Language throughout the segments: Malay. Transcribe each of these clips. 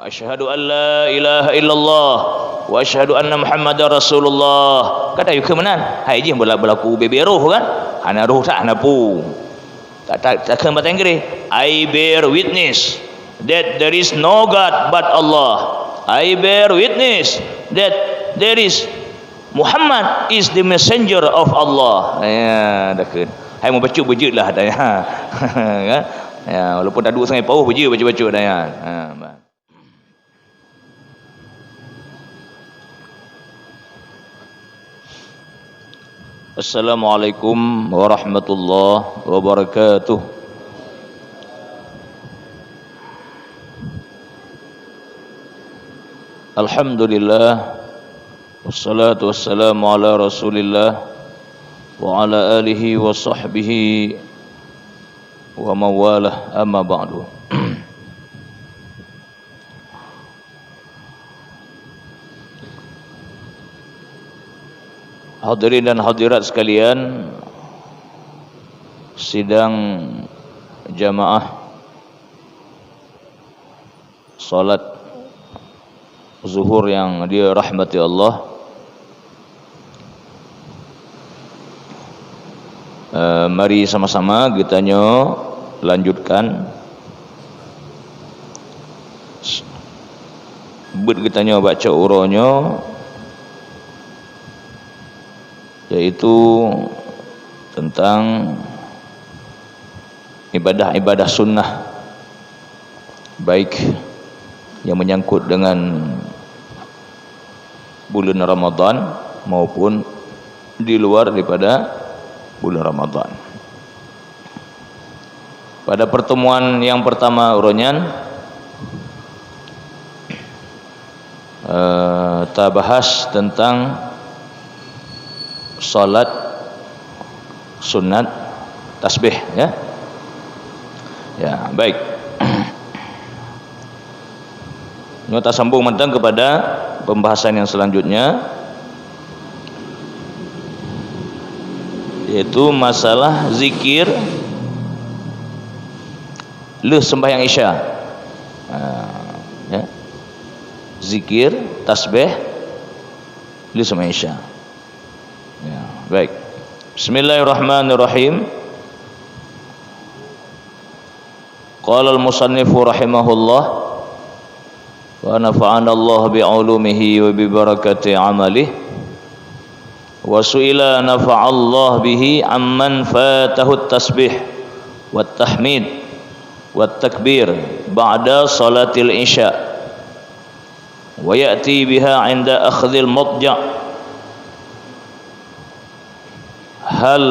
Asyhadu an la ilaha illallah wa asyhadu anna Muhammadar Rasulullah. Kata yuk kemenan. Hai je berlaku beberoh kan. Hana roh tak hana pu. Tak kan bahasa Inggeris. I bear witness that there is no God but Allah. I bear witness that there is Muhammad is the messenger of Allah. Ya, dah kan. Hai mau baca bejutlah dah ya. Kan? Ya, walaupun dah duduk sangat pauh bejut baca dah ya. Assalamualaikum warahmatullahi wabarakatuh. Alhamdulillah, wassalatu wassalamu ala Rasulillah wa ala alihi wa sahbihi wa mawalah, amma ba'du. Hadirin dan hadirat sekalian, sidang jamaah salat zuhur yang dirahmati Allah. Mari sama-sama kita lanjutkan kita baca uronya, yaitu tentang ibadah-ibadah sunnah, baik yang menyangkut dengan bulan Ramadan maupun di luar daripada bulan Ramadan. Pada pertemuan yang pertama uronyan kita bahas tentang salat sunat tasbih ya. Ya, baik. Kita sambung mentang kepada pembahasan yang selanjutnya, yaitu masalah zikir le sembahyang Isya. Ya. Zikir tasbih le sembahyang Isya. Ya, baik. Bismillahirrahmanirrahim. Qala al-musannifu rahimahullah wa nafa'ana Allah bi'ulumihi wa bi barakati amalihi wa su'ila nafa'a Allah bihi amman fatahu at-tasbih wat tahmid wat takbir ba'da salatil isya wa ya'ti biha 'inda akhdhil mudja' hal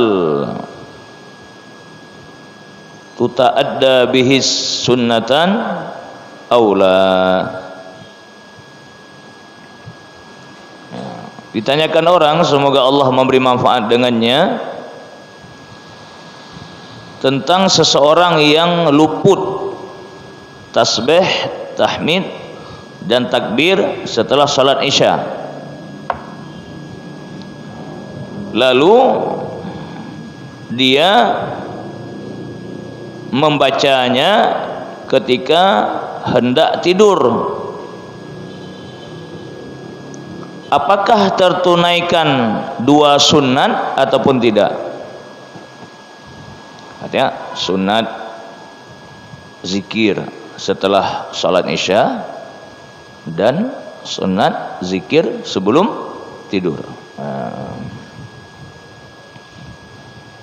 tuta'adda bihi sunnatan aw la. Ditanyakan orang, semoga Allah memberi manfaat dengannya, tentang seseorang yang luput tasbih, tahmid dan takbir setelah salat Isya, lalu dia membacanya ketika hendak tidur, apakah tertunaikan dua sunat ataupun tidak? Artinya sunat zikir setelah salat Isya dan sunat zikir sebelum tidur.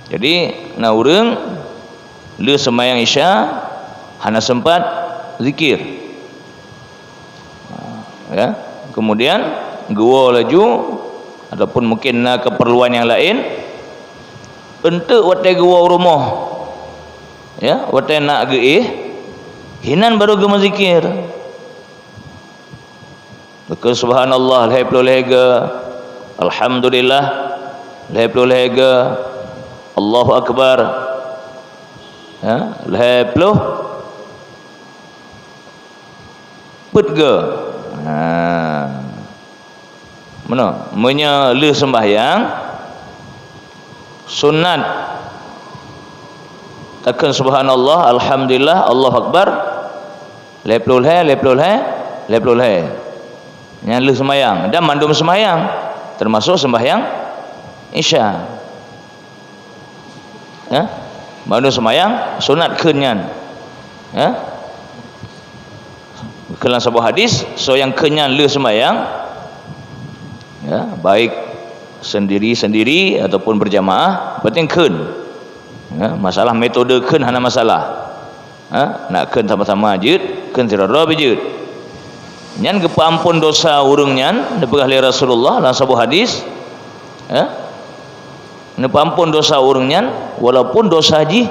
Jadi urang le sembahyang Isya hana sempat zikir. Ya, kemudian gua laju ataupun mungkin keperluan yang lain untuk watai gua rumah, ya, watai nak hinan baru gua zikir. Maka subhanallah lega, alhamdulillah lega, Allahu akbar, ya, putga. Mana? Menyala sembahyang sunat takkan subhanallah, alhamdulillah, Allahu akbar, leplul hai leplo le yang le sembahyang dan mandum sembahyang termasuk sembahyang isya ya mandum sembahyang sunat kenyan ya kelan sebuah hadis so yang kenyan le sembahyang ya baik sendiri-sendiri ataupun berjamaah penting ken ya, masalah metode ken hana masalah ha? Nak ken sama-sama jid ken tirara bijid nyan kepampun dosa urang nyan dipegah oleh Rasulullah dalam sebuah hadis ya nepampun dosa urang nyan walaupun dosa haji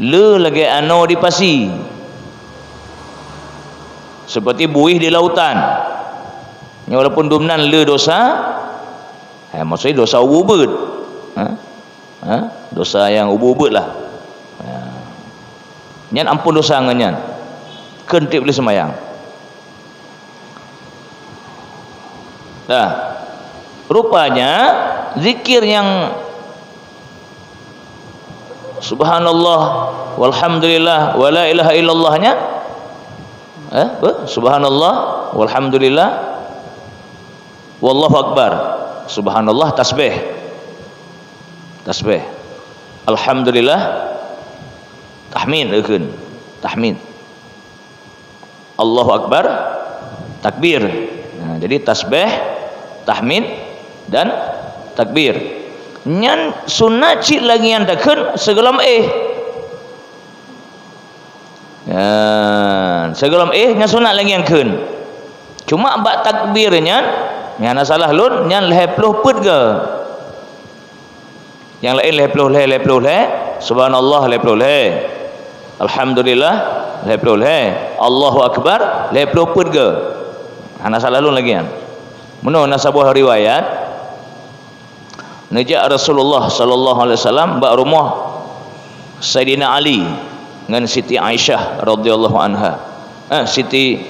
le lagi ano di pasi seperti buih di lautan ya, walaupun dumnan le dosa maksudnya dosa ubud dosa yang ubud lah nyan ampun dosa ngan kentip boleh semayang dah rupanya zikir yang subhanallah walhamdulillah wala ilaha illallahnya subhanallah walhamdulillah wallahu akbar subhanallah tasbih alhamdulillah tahmid tahmid Allahu akbar takbir jadi tasbih tahmid dan takbir nyan sunat cik lagi yang takkan segelam segelam nyan sunat lagi yang kun cuma bak takbirnya yang salah lun nyan lehpluh put ke yang lain lehpluh subhanallah lehpluh alhamdulillah lehpluh Allahu akbar lehpluh put ke hana salah lun lagi kan menurut sebuah riwayat najak Rasulullah sallallahu alaihi wasallam bak rumah Sayyidina Ali dengan Siti Aisyah radhiyallahu anha Siti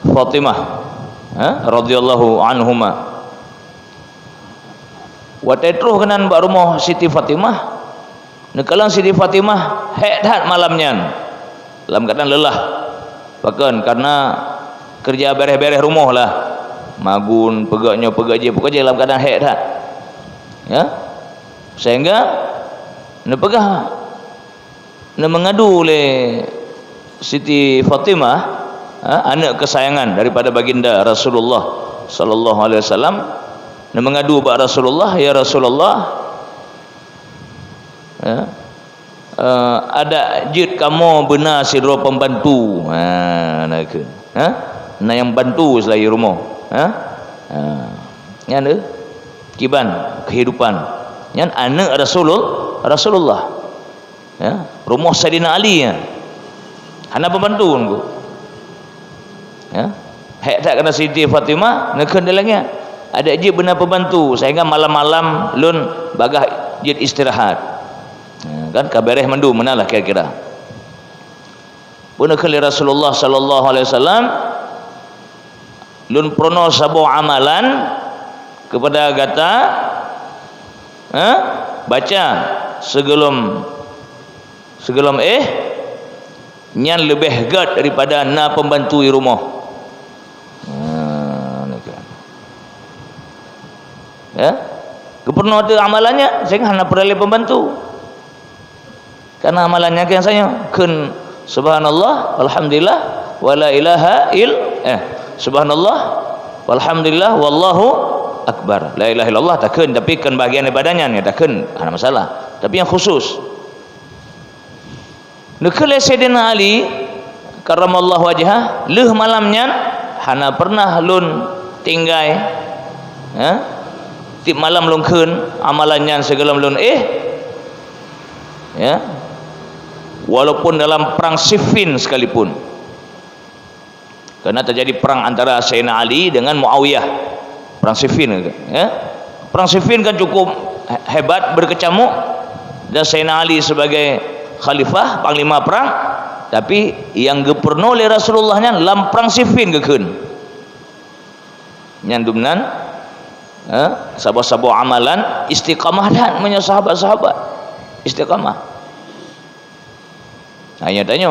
Fatimah radhiyallahu anhuma watetruh kenan bak rumah Siti Fatimah nekalang Siti Fatimah dak malamnya dalam keadaan lelah bahkan karena kerja beres-beres rumah lah magun pegaknya pegaji dalam keadaan dak ya sehingga nepegah mengadu oleh Siti Fatimah anak kesayangan daripada baginda Rasulullah sallallahu alaihi wasallam mengadu kepada Rasulullah ya Rasulullah ya ada jid kamu benar sidro pembantu nah yang bantu selain rumah yang ada kiban kehidupan yang anak Rasulullah ya rumah Sayyidina Ali ya hana pembantu ku ya hak tak kena Siti Fatimah nak kendalanya ada je benar pembantu sehingga malam-malam lun bagah jid istirahat ya, kan kabareh mandu manalah kira-kira benar kali Rasulullah sallallahu alaihi wasallam lun prono sabo amalan kepada gata baca sebelum nyan lebih gad daripada na pembantu di rumah ya keperluan ada amalannya sehingga hana perlu pembantu karena amalannya yang saya kun subhanallah alhamdulillah wala ilaha subhanallah walhamdulillah wallahu akbar la ilaha illallah takkan tapi kan bahagian ibadahnya ni takkan ada masalah tapi yang khusus nekale Sayyidina Ali karramallahu wajhah leuh malamnya hana pernah lun tinggai ya tip malam lun keun amalannya segala lun ya walaupun dalam perang Siffin sekalipun karena terjadi perang antara Sayyidina Ali dengan Muawiyah perang Siffin ya perang Siffin kan cukup hebat berkecamuk dan Sayyidina Ali sebagai khalifah panglima perang tapi yang gepurno oleh Rasulullahnya dalam perang Siffin kekeun nyandumnan sahabat-sahabat amalan istiqamah dan punya sahabat-sahabat istiqamah hanya tanya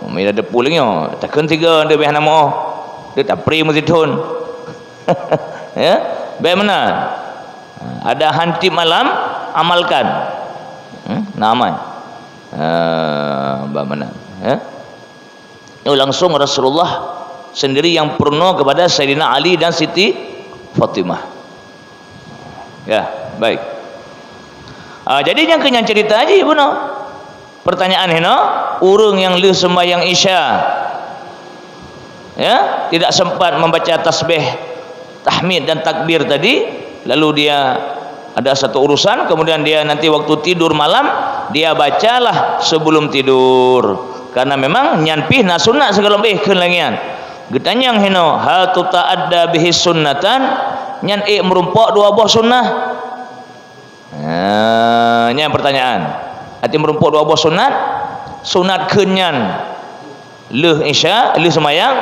mila depulnya takkan tiga ada behana mau dia tak pri muzidun. Ya, bagaimana? Ada hantip malam, amalkan. Naman. Bagaimana? Ya. Langsung Rasulullah sendiri yang purno kepada Sayyidina Ali dan Siti Fatimah. Ya, baik. Jadi yang kenyang cerita aja benar. Pertanyaan ini, urang yang lu sembahyang Isya, ya, tidak sempat membaca tasbih, tahmid dan takbir tadi, lalu dia ada satu urusan, kemudian dia nanti waktu tidur malam dia bacalah sebelum tidur, karena memang nyanpih na sunat segala keun langian. Getanyang hino hal tuta'adda bihi sunnatan, nyan merumpok dua buah sunnah. Yang pertanyaan, hati merumpuk dua buah sunat, sunat kenyan leh Isya, leh semayang,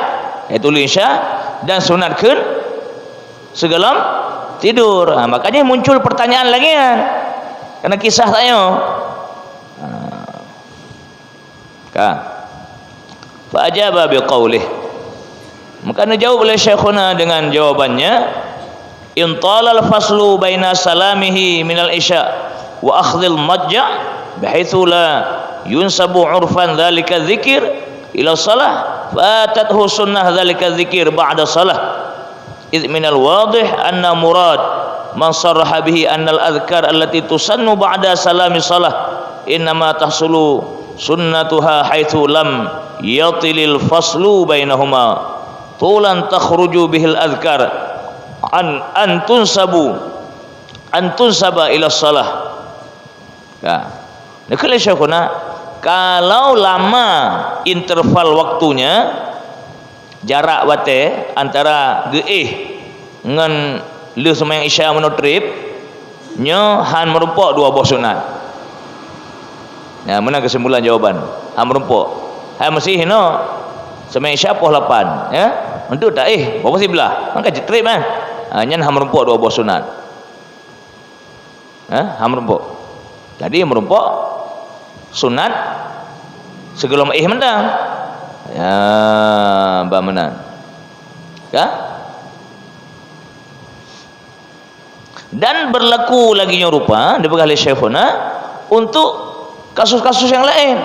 iaitu leh Isya, dan sunat ken segelam tidur. Makanya muncul pertanyaan lagi kan, karena kisah tanya kan fa ajaba biqaulih, maka dijawab oleh syekhuna dengan jawabannya, in talal faslu baina salamihi minal isya wa akhdhil madja' bihaitsu la yunsabu urfan dzalika dzikir ila shalah fatathu sunnah dzalika dzikir ba'da shalah id minal wadih anna murad man sarraha bihi annal adhkar allati tusannu ba'da salami shalah innama tahsulu sunnatuha haitsu lam yatilil faslu bainahuma tulan takhruju bihil adhkar antun saba ila salah. Ya. Nakal syekhuna, kalau lama interval waktunya, jarak wate antara geih ngan le sembahyang Isya menutrip nya han merumpok dua buah sunat. Ya, mana kesimpulan jawaban? Han merumpok. Han mesti hino sembahyang Isya poh 8, ya. Untuk tak berapa sih belah? Maka jetrip kan. Nyan ham merumpok dua buah sunat. Ham merumpok. Jadi merumpok sunat sebelum mentang. Ya, bagaimana? Ya. Dan berlaku lagi rupa dibagi oleh syekhuna untuk kasus-kasus yang lain.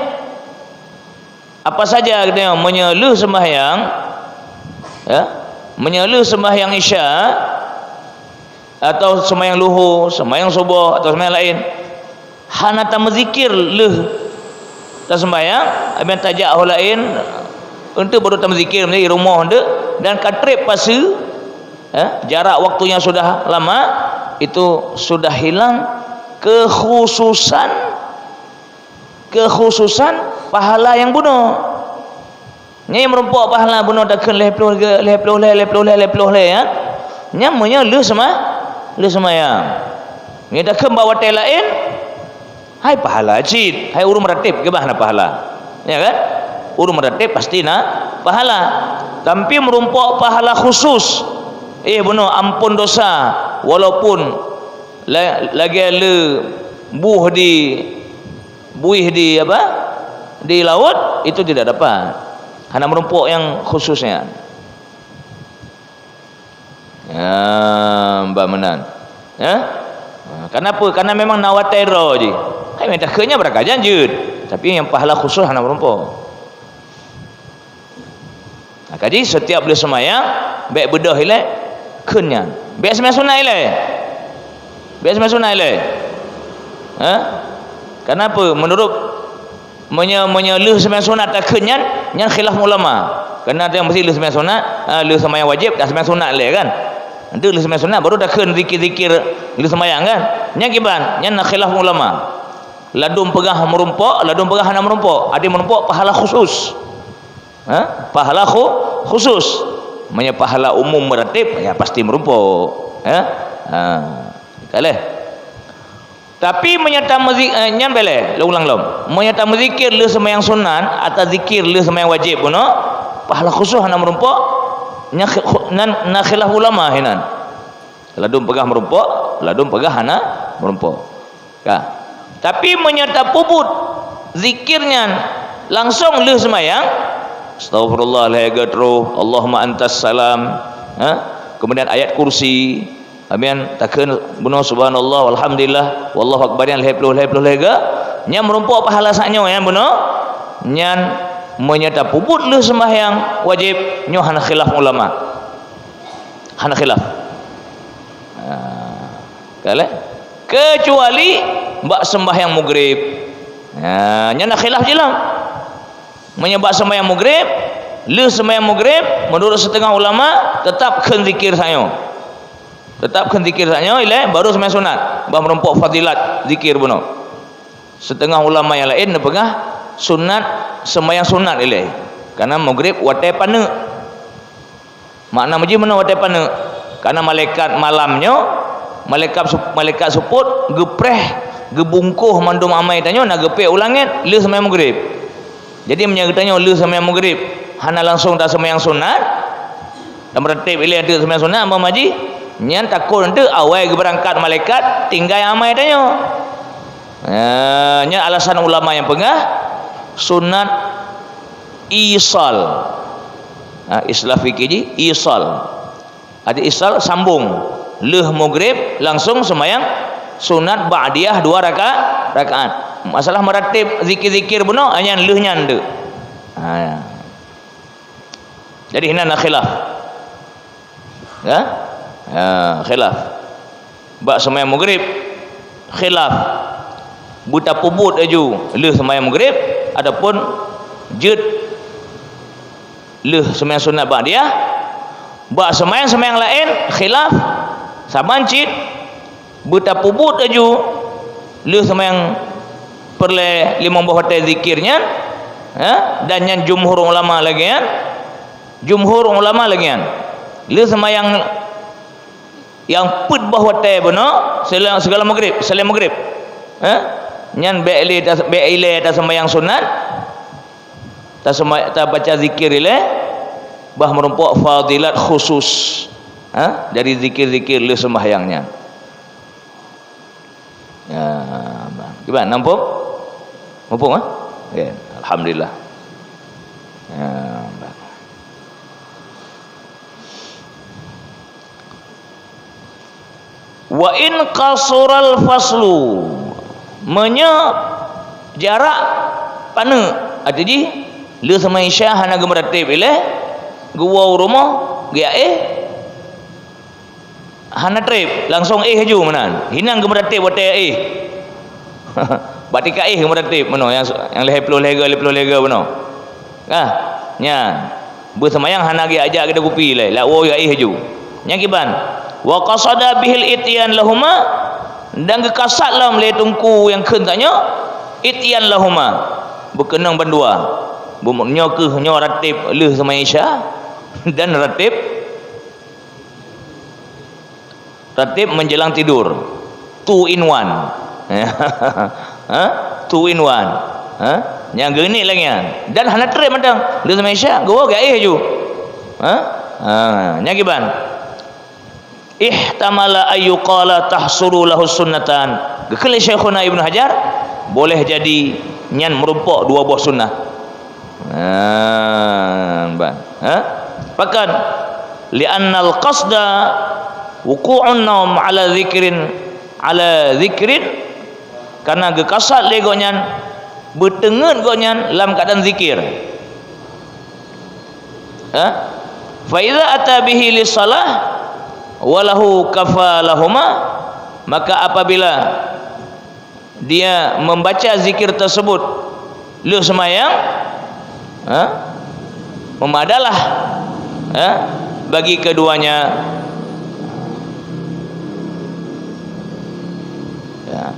Apa saja kita menyelu sembahyang, ya, menyelu sembahyang Isya atau sembahyang luhur, sembahyang subuh atau sembahyang lain, hanata menzikir leh tak sembahyang, abang tajak lain untuk baru tak menzikir di rumah anda dan katrip pasu, jarak waktunya sudah lama, itu sudah hilang kekhususan pahala yang bunuh. Ni merumpok pahala bunuh takkan leploh ya. Nyamanya lu semayang. Ni takkan bawa tel lain. Hai pahala cid, hai urung meratib ke bahana pahala. Ya kan? Urung meratib pasti na pahala. Tapi merumpok pahala khusus. Bunuh ampun dosa walaupun lagi le buih di apa? Di laut itu tidak dapat. Hanya merumpuk yang khususnya. Ya, Mbak Menan. Ya? Kenapa? Karena memang nawatero je. Hai minta kenya berakajan jud. Tapi yang pahala khusus hanya merumpuk. Jadi setiap boleh semayang, baik bedah ilai kenya. Baik semayang sunat ilai. Baik semayang sunat ilai. Kenapa? Menurut menyelih semayang sunat tak kenyan yang khilaf ulama. Kerana ada yang mesti lih semayang sunat, lih semayang wajib tak semayang sunat leh kan. Nanti lih semayang sunat baru tak ken zikir-zikir lih semayang kan. Yang kiban, yang nak khilaf ulama. Ladum pegah merumpok, ladum pegah hana merumpok. Ada merumpok pahala khusus. Pahala khusus. Punya pahala umum meratib ya pasti merumpok. Kaleh. Tapi menyata nyan bele ulang menyata menzikir le sembahyang sunat atau zikir le sembahyang wajib puno pahala khusus hana merumpok na khilaf ulama hinan ladum pegah merumpok ladum pegah hana merumpok ya. Tapi menyata puput zikirnya langsung le sembahyang astaghfirullah lega terus, Allahumma antas salam, kemudian ayat kursi, amin, takkan bunuh subhanallah walhamdulillah wallahu akbar yang lepluh lega nya merumpuk pahala saknyo ya bunuh nyan menyata puput le sembahyang wajib nyo hana khilaf ulama, hana khilaf. Kale kecuali mbak sembahyang maghrib, nyana khilaf jelang menyebab sembahyang maghrib, le sembahyang maghrib menurut setengah ulama tetap kena zikir sanyo, tetap kena zikir sanyo ile baru sembahyang sunat bah merompok fadilat zikir buno. Setengah ulama yang lain nepegah sunat sembahyang sunat ile karena maghrib wate pane, makna maji mana wate pane karena malaikat malamnya malaikat suput gepreh gebungkuh mandum amai tanyo nak gepek ulangit le sembahyang maghrib. Jadi menyertanya le sembahyang maghrib hana langsung tak sembahyang sunat dan meretip ile ada sembahyang sunat apa maji nyan takut nanti awal berangkat malaikat tinggal amai tanyo. Nya alasan ulama yang pengah sunat isal, istilah fikih ji isal, ada isal sambung leh maghrib langsung sembahyang sunat ba'diyah 2 rakaat. Masalah meratib zikir-zikir benar hanya lehnya ande. Jadi ini nak khilaf. Khilaf. Bak sembahyang maghrib khilaf. Buta pubut aju leh sembahyang maghrib adapun jed leh sembahyang sunat ba'diyah. Bak sembahyang lain khilaf saban cid buta pubut aju leh sembahyang perle 5 hotel zikirnya, dan yang jumhur ulama lagi kan, jumhur ulama lagi kan le sembahyang yang put bahwa teh benar segala maghrib selain maghrib, nyan be'ile ta sembahyang sunat ta baca zikir ile bah merumpuk fadilat khusus dari zikir-zikir le sembahyangnya. Gimana nampak? Mumpung ya, alhamdulillah. Wa in qasural faslu jarak pana adiji le sama isya hana gemeratib ile gua rumah dia hana trip langsung haju menan hinang gemeratib wate batika gemeratib meno yang leplo lega meno nya bersemayang hana gi ajak kita kupi le la wo ya haju nya kiban wa qasada bihil ityan lahuma dan gekasat lam le tungku yang keun tanya ityan lahuma berkenang bandua bumnya ke nyo ratib le sama isya dan ratib menjelang tidur 2 in 1 2 in 1 yang geni lagi dan hana trip madang le sama isya go ga haju nya giban ihtamala ayyuqala tahsulu lahu sunnatan gekali Syekhuna Ibnu Hajar boleh jadi nyan merumpuk 2 buah sunnah. Bahkan li'annal qasda wuqu'un naum ala zikrin karena gekasat le gonyan bertengen gonyan dalam keadaan zikir. Fa iza ata bihi li salah walahu kafalahuma maka apabila dia membaca zikir tersebut le semayang memadalah bagi keduanya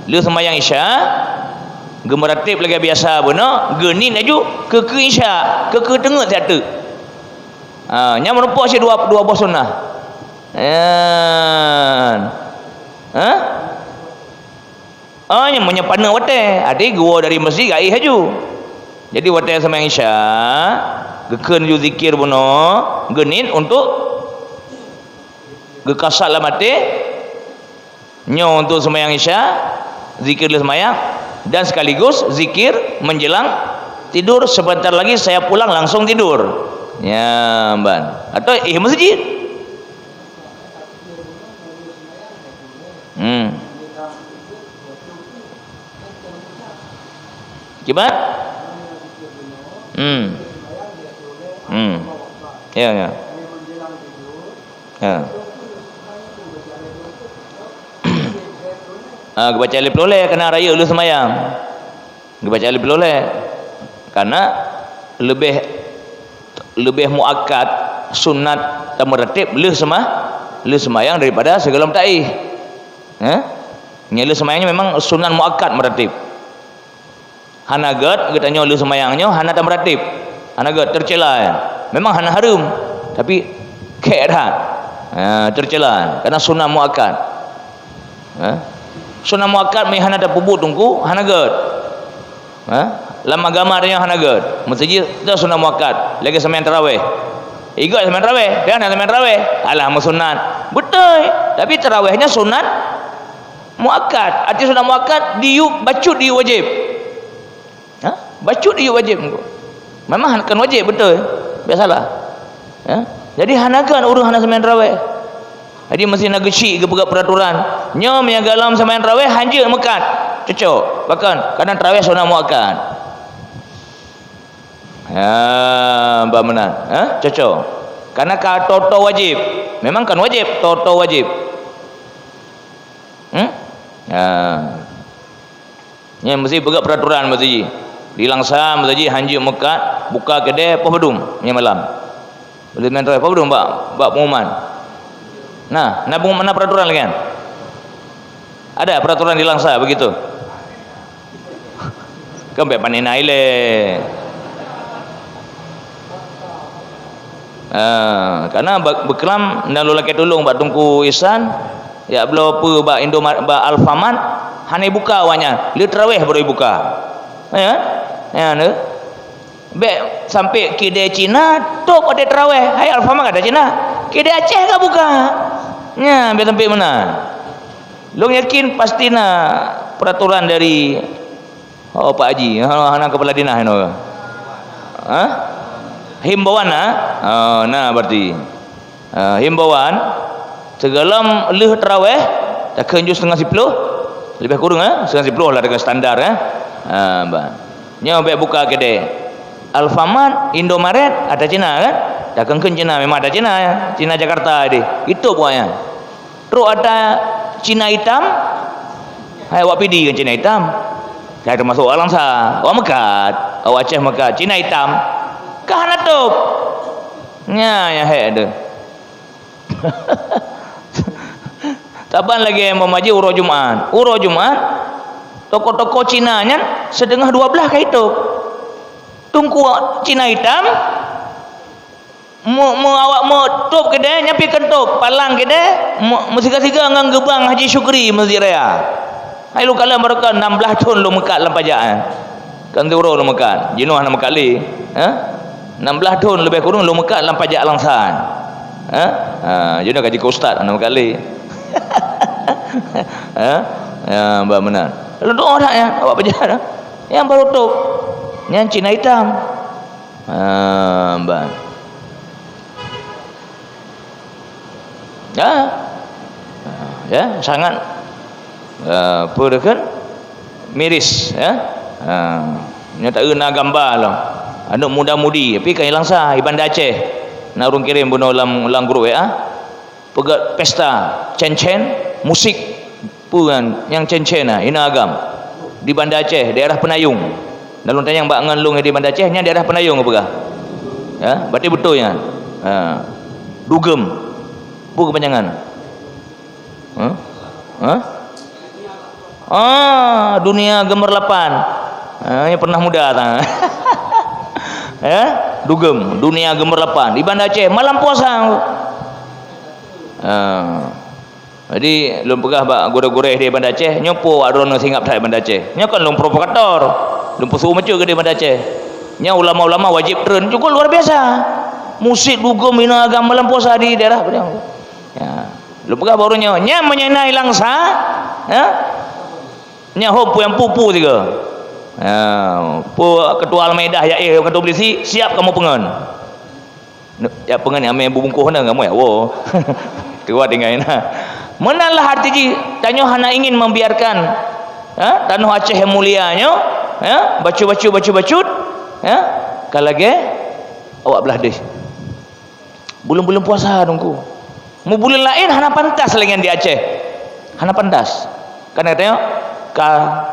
le semayang isya gemeratib lagi biasa benar genin aju ke isya ke tengah tiada nya merupakan si dua buah sunnah. Yang menyepana wate adik gua dari masjid gai haju jadi wate sama isya geken ju zikir bono genin untuk gekasat lah mati nyo untuk sembahyang isya zikir le sembahyang dan sekaligus zikir menjelang tidur sebentar lagi saya pulang langsung tidur. Ya, ban. Atau masjid. Gimana? Ya, ya. Ya. Baca alif loleh kena raya lu semayang. Baca alif loleh karena lebih muakkad sunat dan meratib lu semayang daripada segala taih. Lu semayangnya memang sunat muakkad meratib. Hanagat katanya lu semayangnya hana tak meratib. Hanagat tercela. Memang hana harum tapi keadaan tercela karena sunat muakkad. Sunat muakkad mai hana tak pubut tungku hanagat. Lama agama ada yang hanagat. Masjid dah sunat muakkad. Lagi semayang tarawih. Ikut semayang tarawih. Dia nak semayang tarawih. Alah sunat. Betul. Tapi tarawihnya sunat muakkad. Arti sunat muakkad bacut di wajib. Bacut dia wajib. Memang kan wajib betul. Biasalah. Jadi hanakan urus hana semayang tarawih. Jadi mesti nak gecik ke peraturan. Nyom yang galam semayang tarawih hanja mekat. Cocok. Bahkan kadang tarawih sunat muakkad. Mbak Menan. Cocok. Karena toto wajib. Memang kan wajib. Toto wajib. Yang mesti pegang peraturan mesti. Di Langsa mesti hanjir mekat buka kedai apa bedum ni malam. Boleh main tarawih apa bedum Pak pengumuman. Nah, mana peraturan lagi kan? Ada peraturan di Langsa begitu. Kempe paninai le. Karena bekelam nak lelaki tolong bak tungku Ihsan ya belum apa bak Indomaret bak Alfamart hanya buka awaknya. Dia tarawih baru buka. Ya ne. Baik sampai kedai Cina tok ada tarawih. Hai Alfamart ada Cina. Kedai Aceh ke buka? Ya, biar sampai mana? Lu yakin pasti nak peraturan dari Pak Haji, anak kepala dinas itu. Himbauan nah berarti himbauan segala leh tarawih tak kenjus setengah 10 lebih kurang setengah 10 lah dengan standar nya baik buka kedai Alfamart Indomaret ada Cina kan dah kengken Cina memang ada Cina Cina Jakarta dia itu buahnya terus ada Cina hitam hai wak pidi kan Cina hitam dah termasuk Langsa wak mekat wak Aceh mekat Cina hitam kahana tup ya hai ada taban lagi yang memaji urut Jumat toko-toko Cina nya setengah 12 kah itu tungku Cina hitam awak mau top kedai nyapi kentup palang kedai musika-sika ngang gebang Haji Syukri Masjid Raya hai lu kalah mereka 16 tahun lu mekat lampajaan kan turo lu mekat jenuh nak mekat li 16 tahun lebih kurang lu mekat lampajak Langsan jenuh kaji ke ustaz nak mekat li ya mbak benar lu doa tak ya awak berjalan yang baru tu yang Cina hitam mbak ya sangat apa dah kan miris nya tak kena gambar lah anak muda-mudi tapi kan Langsa Iban Aceh nak urung kirim bunuh ulang grup pegat pesta cen-cen musik puan yang cen-cen ina agam di Banda Aceh daerah Penayung dalam tanya mbak nganlung di Banda Aceh nya daerah Penayung apa ya berarti betul ya dugem bu kepanjangan dunia gemerlapan yang pernah muda dugem dunia gemerlapan di Banda Aceh malam puasa jadi lum pegah bak gore-gore di Banda Aceh nyopo adrono singap tak Banda Aceh nya kan lum provokator lum pesu macu ke di Banda Aceh nya ulama-ulama wajib tren cukup luar biasa musik dugem ina agam malam puasa di daerah ya lum pegah barunya nya menyenai Langsa nya hopu yang pupu juga Ketua Al-Maidah ya ketua polisi siap kamu pengen. Ya pengen ame bubungkuh na kamu ya. Wo. Tua tinggal ina. Menalah hati ji tanyo hana ingin membiarkan tanah Aceh yang mulianya bacut kalage awak belah deh. Belum puasa nunggu. Mu bulan lain hana pantas lengan di Aceh. Hana pantas. Karena katanya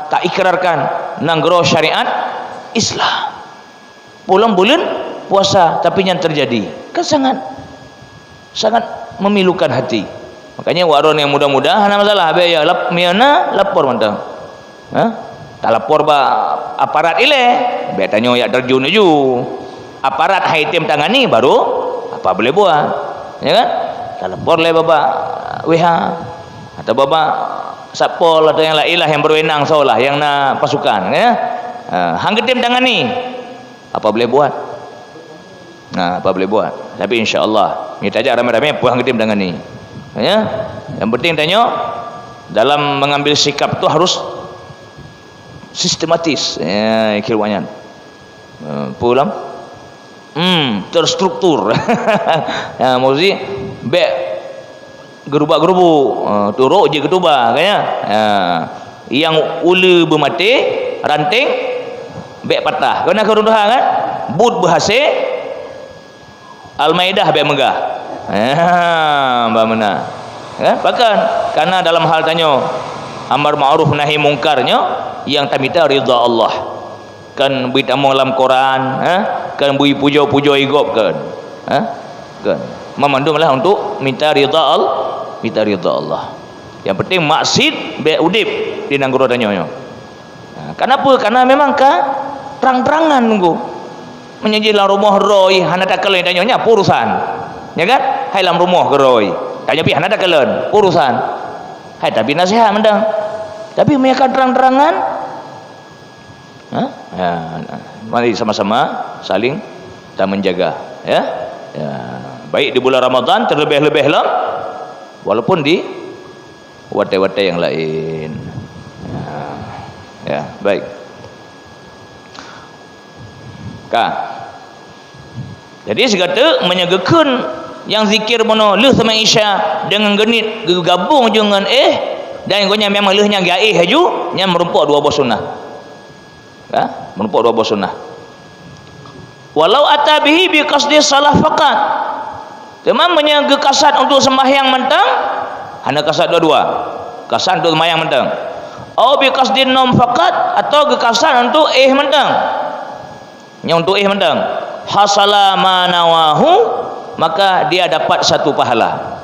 tak ikrarkan nanggro syariat Islam. Bulan puasa tapi yang terjadi kan sangat memilukan hati. Makanya waron yang muda-muda hana masalah be ya lapor mantang. Tak lapor ba aparat ile be tanyo ya terjun ju. Aparat haitim tangani baru apa boleh buat. Ya kan? Tak lapor le baba WH atau baba Satpol atau yang lain lah yang berwenang seolah yang na pasukan ya. Hang gedim tangani. Apa boleh buat? Apa boleh buat? Tapi insya-Allah minta aja ramai-ramai puang gedim tangani. Ya. Yang penting tanya dalam mengambil sikap tu harus sistematis. Ya, kirwanyan. Pulang. Terstruktur. Ya, mesti be gerubak-gerubu turuk je ketubah kaya yang ulu bermati ranting bek patah kena keruntuhan kan but berhasil Al-Maidah bek megah mbak mana kan bahkan karena dalam hal tanya amar ma'ruf nahi mungkarnya yang tamita ridha Allah kan berita dalam Quran kan bui puja-puja igop kan kan memandunglah untuk minta ridha Allah. Yang penting maksud be udip di nangguro danyo. Kenapa? Karena memang terang-terangan nunggu. Menyanyi dalam rumah roy hana tak kelen danyo nya urusan. Ya kan? Hai dalam rumah ke roy. Tanya pi hana tak kelen urusan. Hai tapi nasihat mendang. Tapi mereka terang-terangan mari sama-sama saling kita menjaga ya. Baik di bulan Ramadan terlebih-lebih lah walaupun di watai-watai yang lain ya baik jadi segala menyegakan yang zikir mono leh sama Isya dengan genit gabung dengan dan yang memang lehnya gaih haju nya merumpak dua buah sunnah merumpak dua buah sunnah walau atabihi bi qasdi salah faqat temamnya gekasat untuk sembahyang mentang hanya kasat dua-dua kasat untuk sembahyang mentang au bi qasdi naum faqat atau gekasat untuk mentang yang untuk mentang hasala manawahu maka dia dapat satu pahala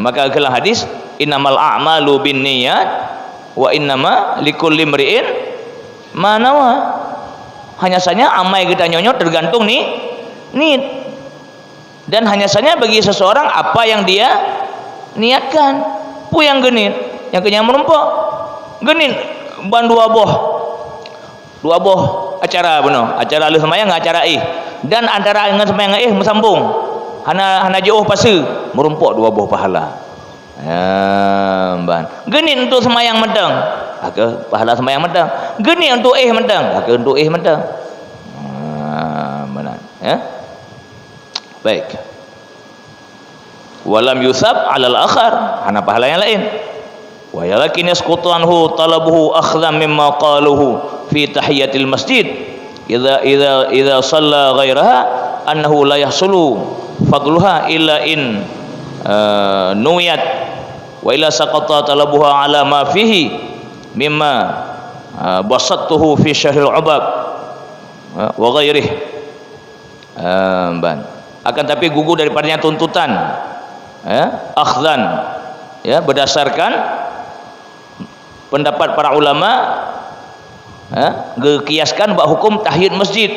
maka dalam hadis innamal a'malu binniyat wa innama likulli imri'in ma nawa hanya saja amal kita nyonyot tergantung niat dan hanya saja bagi seseorang apa yang dia niatkan yang genit yang kenyang merempok genit ban dua boh acara acara lu semayang acara dan antara dengan semayang bersambung hana jauh pase merempok dua boh pahala genit untuk semayang medang pahala semayang medang genit untuk medang untuk medang benar ya baik walam yusab alal akhar hana pahala yang lain wa yalakin yasqutu anhu talabuhu akhdhan mimma qaluhu fi tahiyatil masjid idza shalla ghairaha annahu la yahsulu fadluha illa in nuwiyat wa illa saqata talabuha ala ma fihi mimma basattuhu fi syahril ubab wa ghairihi akan tapi gugur daripadanya tuntutan akhdhan berdasarkan pendapat para ulama kiaskan bab hukum tahiyat masjid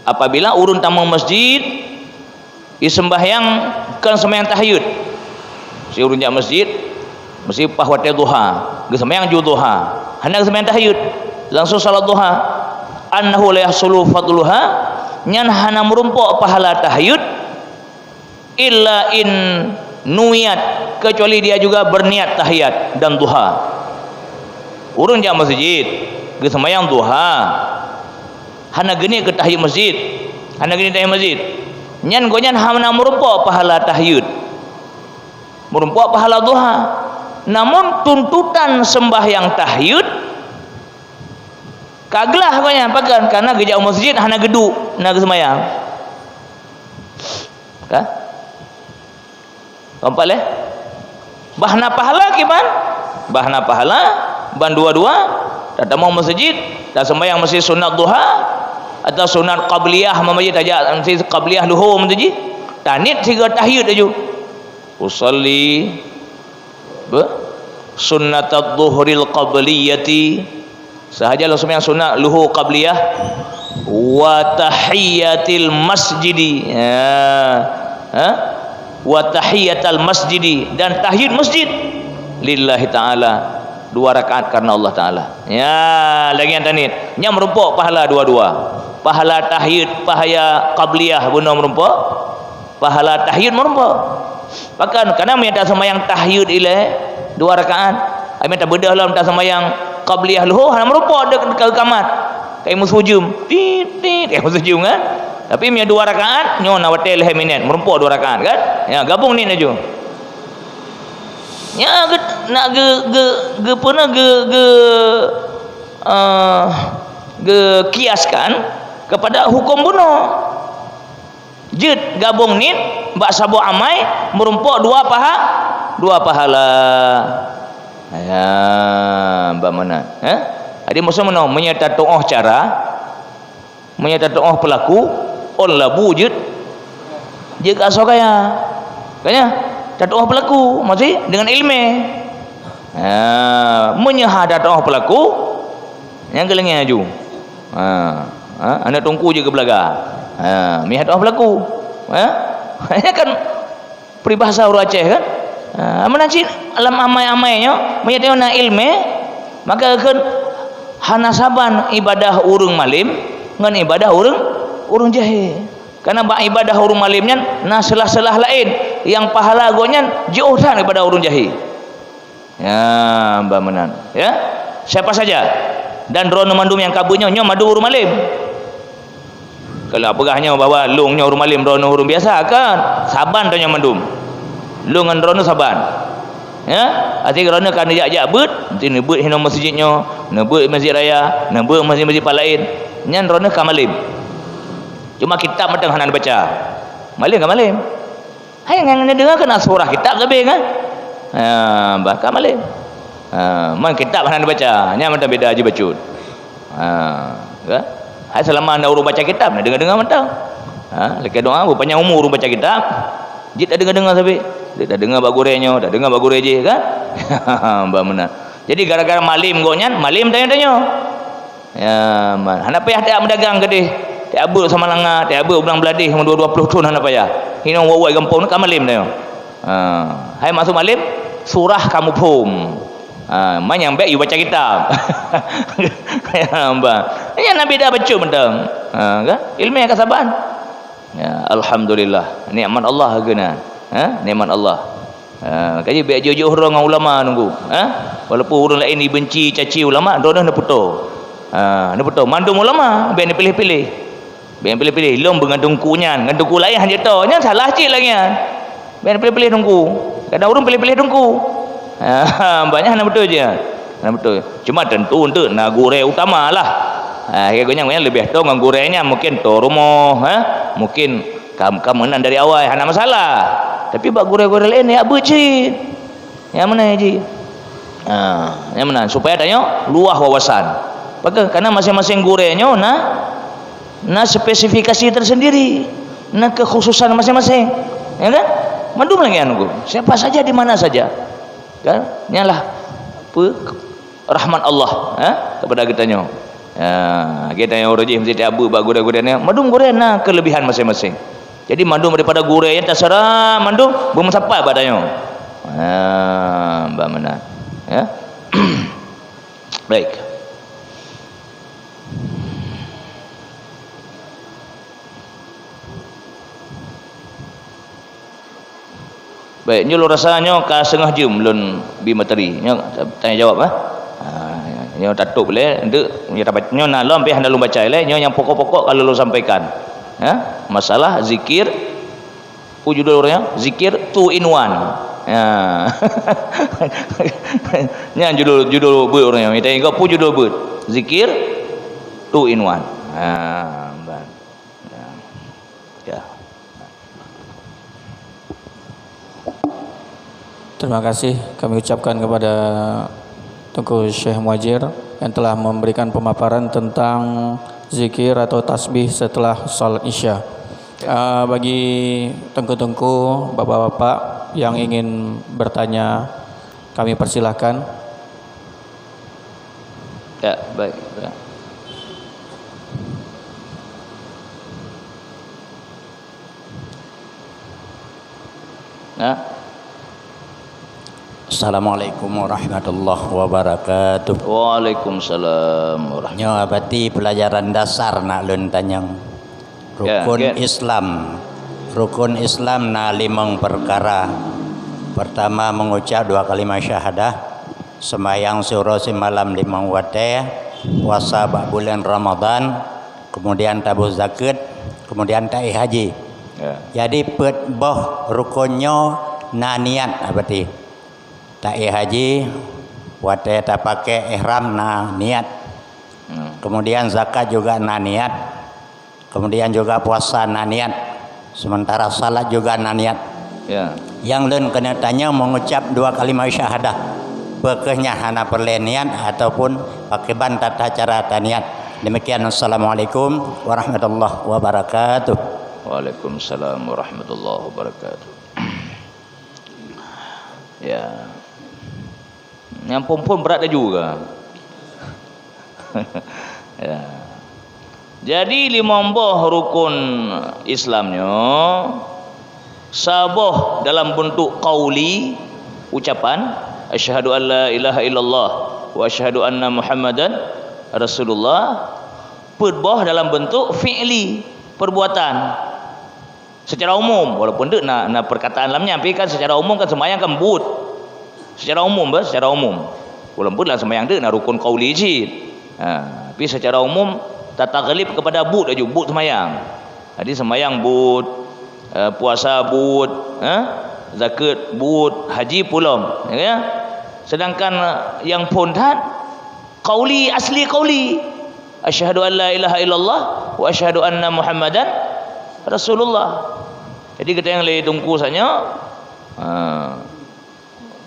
apabila urun tamu masjid disembahyang kan sembahyang tahiyat si urunnya masjid mesti pahwate duha sembahyang ju duha hendak sembahyang tahiyat langsung salat duha annahu la yahsulu fadluha nyan hana merumpok pahala tahiyud illa in nuiyat kecuali dia juga berniat tahiyat dan duha urang jak masjid ge sembahyang duha hana geni ke tahiyat masjid hana geni tahiyat masjid nyan gonyan hana merupa pahala tahiyud merupa pahala duha namun tuntutan sembahyang tahiyud kaglah gonyan pakan karena ge jak masjid hana gedu na ge sembahyang kan nampak leh bahna pahala kiman bahna pahala ban dua-dua tak mau masjid tak sembahyang masjid sunat duha atau sunat qabliyah masjid aja masjid qabliyah luhur masjid tanit tiga tahiyud aja usalli sunnat adh-dhuhril qabliyati sahaja lo sembahyang sunat luhur qabliyah wa tahiyatil masjidi wa tahiyatal masjidi dan tahiyud masjid lillahi ta'ala 2 rakaat karena Allah Ta'ala ya lagi yang tanit nya merupa pahala dua-dua pahala tahiyud pahala qabliyah guna merupa pahala tahiyud merupa bahkan karena minta sembahyang tahiyud ile 2 rakaat minta bedah lah minta sembahyang qabliyah luhur hana merupa ada kamat kai musujum tit kai musujum kan tapi minta 2 rakaat nyo na watel minit merupa 2 rakaat kan ya gabung ni aja ya nak ge pernah ge kiaskan kepada hukum bunuh jid gabung ni bak sabu amai merumpak 2 pahala ya mbak mana ada masa mana menyata to'oh cara menyata to'oh pelaku on labu jid jika asokaya kayaknya dakwah pelaku masih dengan ilmu menyahadat dakwah pelaku yang gelengnya aju anak tungku je ke belaga mihad dakwah pelaku ya kan peribahasa orang Aceh kan menaci alam amai-amainya menyatakan na ilmu maka kan hanasaban ibadah urung malim ngan ibadah urung jahil karena ibadah urung malimnya nah selah-selah lain yang pahala gonyan jauh daripada urung jahil ya mbak menan ya siapa saja dan rono mandum yang kabunnya nyo madu urung malim kalau apagahnya bawa lungnya urung malim rono urung biasa kan saban tanya mandum lung ngan rono saban ya arti rono kan jak-jak bet nanti nebut hina masjidnya nebut masjid raya nebut masjid-masjid lain nyan rono ka malim cuma kitab matang hanan baca malim ka malim hai yang dengar kena surah kitab lebih kan bahkan malim man kitab hanan baca nya macam beda aja bacut kan hai selama anda urung baca kitab nak dengar-dengar matang lekas doa rupanya umur urung baca kitab jit tak dengar-dengar sampai dia dah dengar bagurenya dah dengar bagure je kan mbak menan jadi gara-gara malim gonyan malim tanya-tanya ya man hana payah tak mendagang kedih tak abuk sama langa tak abuk ulang beladih 20 tahun hana payah hina wawai gampung nak malim tanya hai masuk malim surah kamu pum man yang baik you baca kitab ya mbak ya nabi dah baca mentang kan ilmu yang kasaban ya alhamdulillah nikmat Allah guna nikmat Allah kaji baik jauh-jauh orang dengan ulama nunggu walaupun orang lain dibenci caci ulama dorang nak putus nak putus mandum ulama baik nak pilih-pilih baik pilih-pilih long bergantung kunyan gantung ku lain hanya tahu nya salah cik lagi baik nak pilih-pilih tunggu kadang orang pilih-pilih tunggu banyak nak betul je nak betul cuma tentu untuk nak gureh utama lah kayaknya lebih tahu dengan gurehnya mungkin tu rumah mungkin kamu dari awal hana masalah tapi bak gureh-gureh lain ya becit yang mana ji yang mana supaya tanya luah wawasan karena masing-masing gurehnya nah spesifikasi tersendiri nah kekhususan masing-masing ya kan mandum lagi anu siapa saja di mana saja kan nyalah rahmat Allah kepada kitanya kita yang rajih mesti abu bak gureh-gurehnya mandum gureh nah kelebihan masing-masing jadi mandum daripada gureh yang terserah mandum bermusafah badanya mbak mana ya baik baik nyulo rasanya ka setengah jam lun bi materi nya tanya jawab Nyo tatup le ndek nyo dapat nyo nak lom pih handalum baca le nyo yang pokok-pokok kalau lu sampaikan. Ya, masalah zikir judul orangnya zikir 2 in 1. Ya. Nya judul buat orangnya. Kita ingat pu judul buat zikir 2 in 1. Ya. Terima kasih kami ucapkan kepada Tengku Syekh Muhajir yang telah memberikan pemaparan tentang zikir atau tasbih setelah salat Isya. Bagi tengku-tengku, bapak-bapak yang ingin bertanya, kami persilahkan. Ya, baik. Ya. Nah. Assalamualaikum warahmatullahi wabarakatuh. Waalaikumsalam warahmatullahi. Nyo abati pelajaran dasar nak lun tanyang. Rukun Ya. Islam. Rukun Islam na 5 perkara. Pertama mengucap 2 kalimat syahadah, sembahyang suruh semalam 5 waktu, puasa bulan Ramadan, kemudian tabur zakat, kemudian ta'i haji. Ya. Jadi pet boh rukunnya na niat abati. Ta'i haji waktu tak pakai ihram na niat. Kemudian zakat juga na niat. Kemudian juga puasa na niat. Sementara salat juga na niat. Ya. Yang lain kena tanya mengucap 2 kalimat syahadah. Pekehnya hana perlu niat ataupun pakai ban tata cara niat. Demikian, assalamualaikum warahmatullahi wabarakatuh. Waalaikumsalam warahmatullahi wabarakatuh. Ya. Yang pun berat dah juga. Ya. Jadi 5 buah rukun Islamnya saboh dalam bentuk qauli, ucapan asyhadu an la ilaha illallah wa asyhadu anna muhammadan rasulullah, pedboh dalam bentuk fi'li, perbuatan secara umum, walaupun tu nak perkataan dalamnya, tapi kan secara umum kan sembahyang kan but secara umum, secara umum walaupun lah sembahyang tu nak rukun qauli je, tapi secara umum tata ghalib kepada but aja, but sembahyang. Jadi sembahyang but, puasa but, zakat but, haji pulang, ya. Sedangkan yang pondan qauli, asli qauli asyhadu an la ilaha illallah wa asyhadu anna muhammadan rasulullah. Jadi kita yang lagi tunggu saja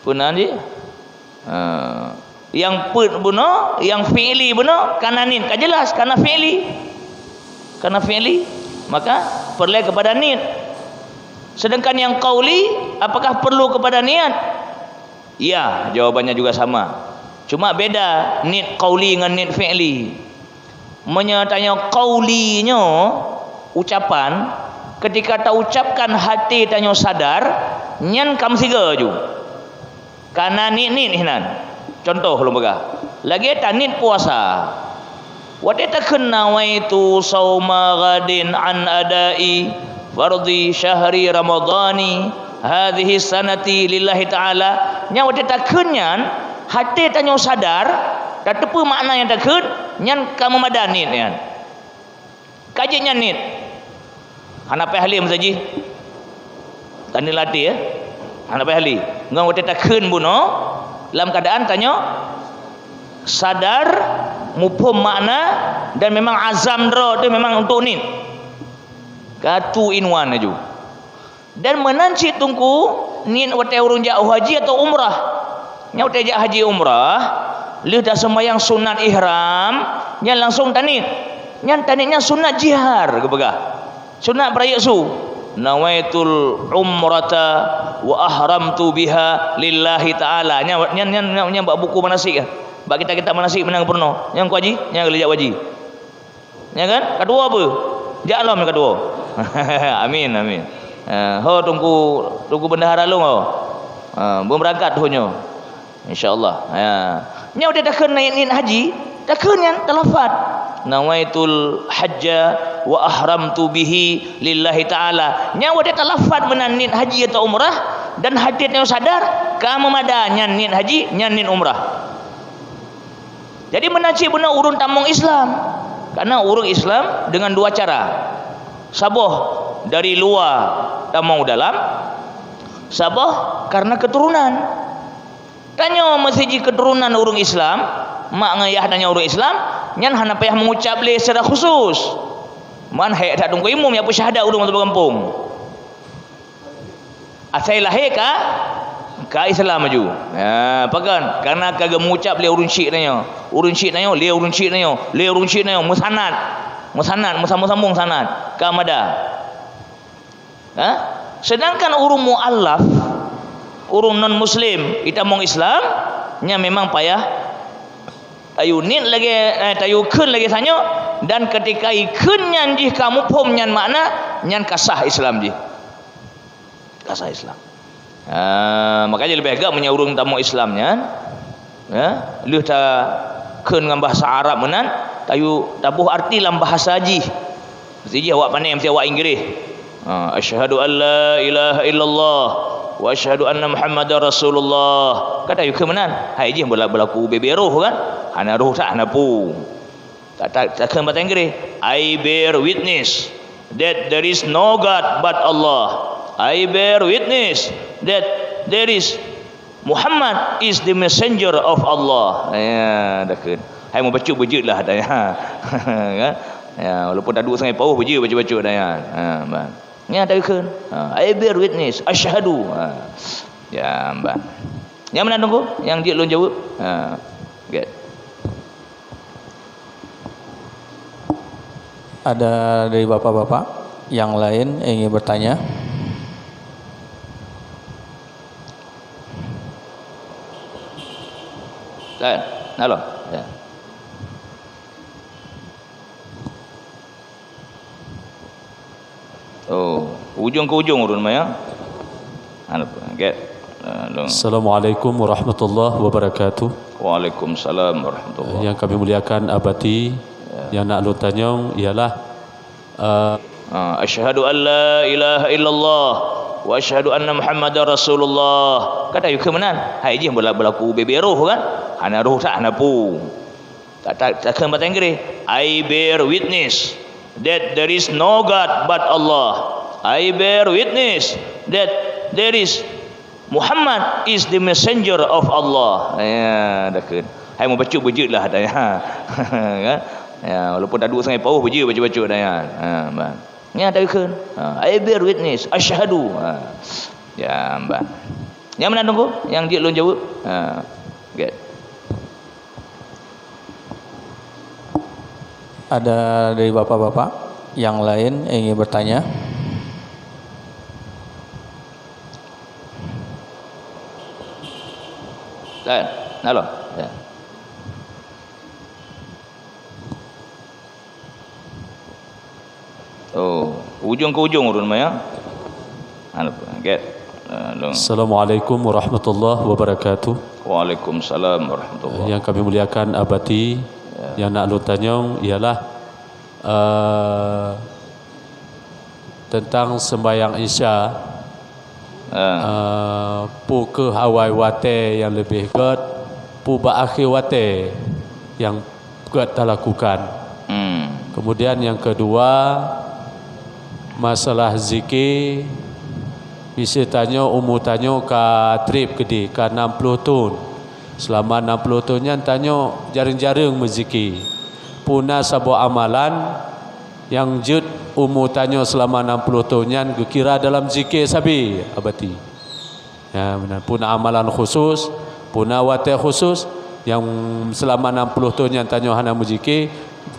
punan je, yang put benar, yang fi'li benar, karena nit kan jelas, karena fi'li maka perlu kepada nit. Sedangkan yang qauli apakah perlu kepada niat? Ya, jawabannya juga sama, cuma beda nit qauli dengan nit fi'li. Menyatanya qaulinya ucapan, ketika tak ucapkan hati tanya sadar nyan kam siga ju karena nit hinan. Contoh lembaga lagi tanit puasa, wate takun nawaitu sauma ghadin an adai fardhi syahri ramadhani hadhihi sanati lillahi ta'ala. Nya wate takunnya hati tanya sadar dan tepu makna yang takun nyan kamu madanit nyan kajinya nit hanapai halim saji tanil latih ya hanapai hali ngang wate takun buno dalam keadaan tanya sadar mufhum makna dan memang azam dro tu memang untuk ni katu inwan aju dan menanci tungku ni wate urung jak haji atau umrah nya wate jak haji umrah leh dah sembahyang sunat ihram nya langsung tanit nya tanitnya sunat jihar kebegah sunat berayasu nawaitul umrata wa ahramtu biha lillahi ta'ala. Nya bak buku manasik ah. Bak kita manasik menang purno. Yang ku haji, yang gelejak haji. Ya kan? Kedua apa? Jaklom yang kedua. Amin. Ho tunggu bendahara lu ho. Belum berangkat honyo. Insyaallah. Ya. Nya udah dah kena naik haji, dah kena talafat. Nawaitul hajja wa ahramtu bihi lillahi ta'ala. Nya wada talafat benan nit haji atau umrah dan haditnya sadar kamu madah nyan nit haji nyan nit umrah. Jadi menacik benar urun tamung Islam. Karena urung Islam dengan dua cara. Saboh dari luar tamung dalam, saboh karena keturunan. Tanya masih keturunan urung Islam, mak ngayah tanya urung Islam, nyan hana payah mengucap le secara khusus. Man hayat tak tunggu imum ya pu syahadat urung masuk kampung. Asai lahir ka Islam maju. Ha, pakan karena kagak mengucap le urun syik tanya. Urun syik tanya, le urun syik tanya, le urun syik tanya musanad. Musanad musambung sanad ka mada. Ha? Sedangkan urung muallaf, urung non muslim, kita mong Islam nya memang payah tayu nit lagi tayu keun lagi sanyo, dan ketika ikun nyan jih kamu pom nyan makna nyan kasah Islam jih. Kasah Islam. Makanya lebih agak menyaurung tamu Islamnya. Ya, lu ta keun dengan bahasa Arab menan, tayu tabuh arti dalam bahasa ji. Mesti ji awak pandai mesti awak Inggeris. Asyhadu an la ilaha illallah wa asyhadu anna Muhammadar Rasulullah. Kata yu kemenan, hai ji berlaku beberoh kan? Hana roh tak hana pu. Tak keun bahasa Inggeris. I bear witness that there is no God but Allah. I bear witness that there is Muhammad is the messenger of Allah. Ya, dah kan. Hai mau baca bejut lah dah ya. Kan? Ya, walaupun tak duduk sangat pauh bejut baca dah ya. Bang. Nya dah kan. I bear witness asyhadu. Ya, bang. Yang mana tunggu? Yang dia belum jawab. Get. Ada dari bapak-bapak yang lain ingin bertanya? Halo. Ya. Oh, ujung ke ujung urun maya. Get. Assalamualaikum warahmatullahi wabarakatuh. Waalaikumsalam warahmatullahi. Yang kami muliakan abadi, yang nak lu tanyong ialah asyhadu an la ilaha illallah wa asyhadu anna Muhammadar Rasulullah. Kata yu kemenan, hai ji berlaku beberoh kan? Hana roh tak hana pu. Tak keun bahasa Inggeris. I bear witness that there is no God but Allah. I bear witness that there is Muhammad is the messenger of Allah. Ya, dah kan. Hai mau baca bejut lah dah ya. Kan? Ya, walaupun tak duduk sangat pauh bejut baca dah ya. Bang. Nya dah kan. I bear witness asyhadu. Ya, bang. Yang mana tunggu? Yang dia belum jawab. Get. Ada dari bapak-bapak yang lain ingin bertanya? Halo. Ya. Oh, ujung ke ujung urun maya. Get. Assalamualaikum warahmatullahi wabarakatuh. Waalaikumsalam warahmatullahi. Yang kami muliakan abadi, yang nak lu tanyong ialah tentang sembahyang Isya. Pu ke awal wate yang lebih good, pu berakhir wate yang good tak lakukan. Kemudian yang kedua, masalah zikir. Bisa tanya umur tanya ke trip ke 60 tahun. Selama 60 tahun tanya jarang-jarang berzikir. Puna sebuah amalan yang jut umur tanya selama 60 tahun kira dalam zikir sabi abadi. Ya benar. Puna amalan khusus, puna wate khusus yang selama 60 tahun tanya hana berzikir.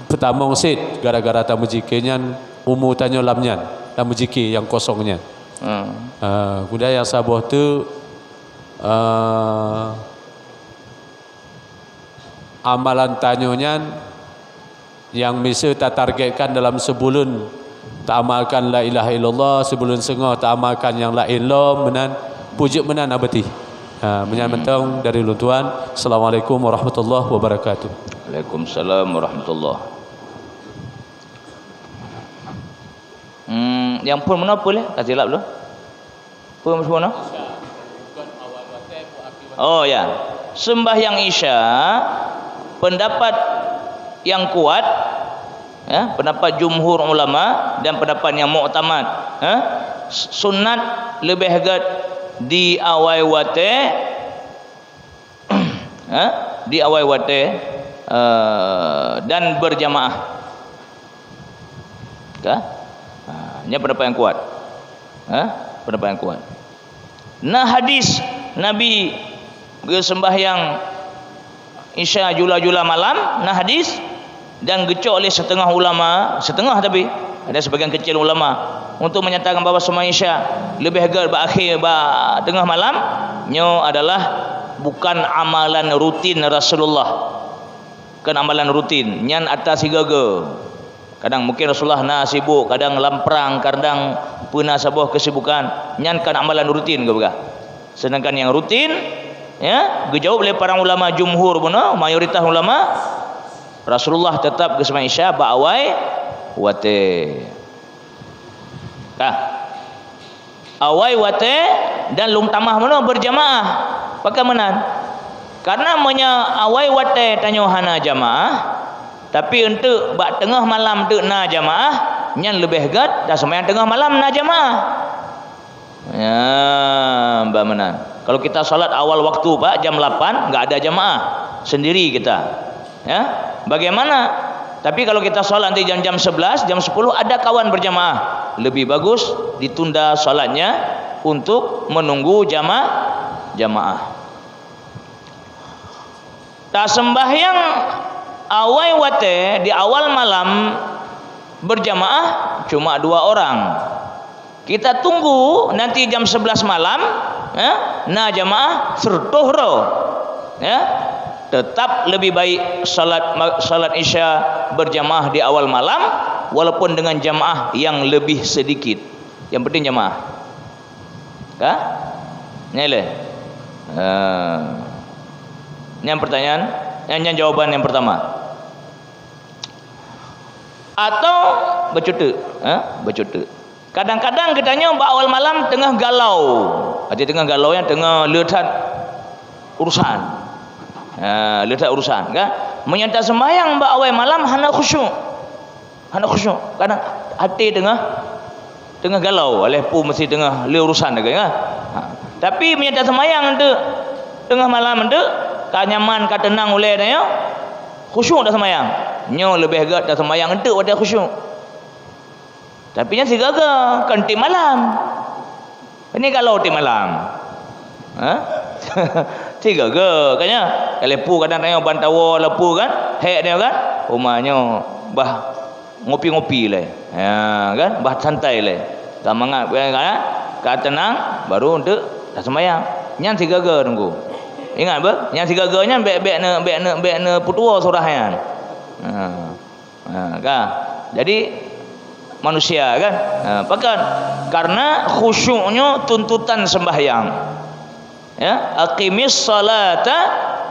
Pertama sit gara-gara tak berzikirnya umur tanya lamnya, tak berzikir yang kosongnya. Kemudian yang sabuh tu amalan tanyonya yang bisa tak targetkan dalam sebulan tak amalkan la ilaha illallah, sebulan setengah tak amalkan yang la ilah menan pujuk menan abadi. Menyambung dari luntuan. Assalamualaikum warahmatullahi wabarakatuh. Waalaikumsalam warahmatullahi. Yang pun mana apa lah? Kasih lap dulu. Pun mana? Oh ya. Sembahyang Isya pendapat yang kuat, ya, pendapat jumhur ulama dan pendapat yang muktamad, ya, sunat lebih agak di awal wate, ya, di awal wate dan berjamaah. Ya, ini pendapat yang kuat, ya, pendapat yang kuat. Nah, hadis Nabi bersembahyang Isya jula-jula malam, nah hadis, dan gecok oleh setengah ulama, setengah tapi ada sebagian kecil ulama untuk menyatakan bahawa sembahyang Isya lebih agak berakhir tengah malam, nyo adalah bukan amalan rutin Rasulullah. Bukan amalan rutin, nyan atas sigaga. Kadang mungkin Rasulullah nak sibuk, kadang lamprang, kadang pernah sebuah kesibukan, nyan kan amalan rutin ke bukan? Sedangkan yang rutin, ya, dijawab oleh para ulama jumhur pun, mayoritas ulama, Rasulullah tetap ke sembahyang Isya ba'awai wate. Awai wate dan lung tamah mana berjamaah. Pakai menan. Karena awai wate tanyo hana jamaah, tapi untuk bak tengah malam tu na jamaah, nyan lebih gad dah sembahyang tengah malam na jamaah. Ya, mbak menan. Kalau kita solat awal waktu Pak jam 8 enggak ada jamaah, sendiri kita. Ya. Bagaimana? Tapi kalau kita solat nanti jam 11, jam 10 ada kawan berjamaah, lebih bagus ditunda solatnya untuk menunggu jamaah. Tak sembahyang awal wate di awal malam berjamaah cuma 2 orang. Kita tunggu nanti jam 11 malam, ya, na jamaah sertuhro, ya, tetap lebih baik salat Isya berjamaah di awal malam walaupun dengan jamaah yang lebih sedikit. Yang penting jamaah. Kah? Nyele. Yang pertanyaan, yang jawaban yang pertama. Atau bercuti, bercuti. Kadang-kadang katanya awal malam tengah galau. Arti tengah galau yang tengah letak urusan. Letak urusan kan? Menyata sembahyang awal malam hana khusyuk. Kadang hati tengah galau, oleh pu mesti tengah le urusan kan? Tapi menyata sembahyang tu tengah malam tu kanyaman ka tenang oleh dia khusyuk dah sembahyang. Nyo lebih agak dah sembahyang tu ada khusyuk. Tapi yang sigaga kan tim malam. Ini kalau tim malam. Sigaga kanya. Lepu kadang tanya bantawa lepu kan. Hek dia kan. Rumahnya bah ngopi-ngopi le. Ya kan, bah santai le. Tak mangat kan. Ka tenang baru untuk dah sembahyang. Yang sigaga tunggu. Ingat apa? Yang sigaganya bek putua surahnya. Kan. Jadi manusia kan, bahkan karena khusyuknya tuntutan sembahyang, ya, aqimis salata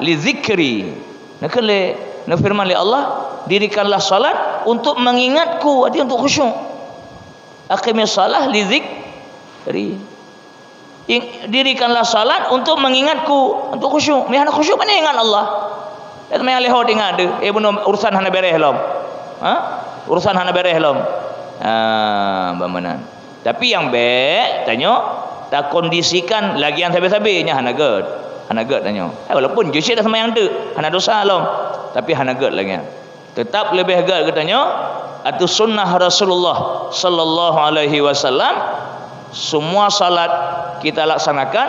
li dzikri. Nak firman li Allah, dirikanlah salat untuk mengingatku, arti untuk khusyuk. Aqimis salah li dzikri. Dirikanlah salat untuk mengingatku, untuk khusyuk. Mihana khusyuk mana ingat Allah. Dan mai lehot ingat de, urusan hana beres lom. Urusan hana beres lom. Bamanan. Tapi yang baik tanya tak kondisikan lagi yang sabi-sabinya hana ged tanya. Walaupun jusyid dah sembahyang tu hana dosa lom, tapi hana ged lagi. Tetap lebih ged katanya atau sunnah Rasulullah sallallahu alaihi wasallam. Semua salat kita laksanakan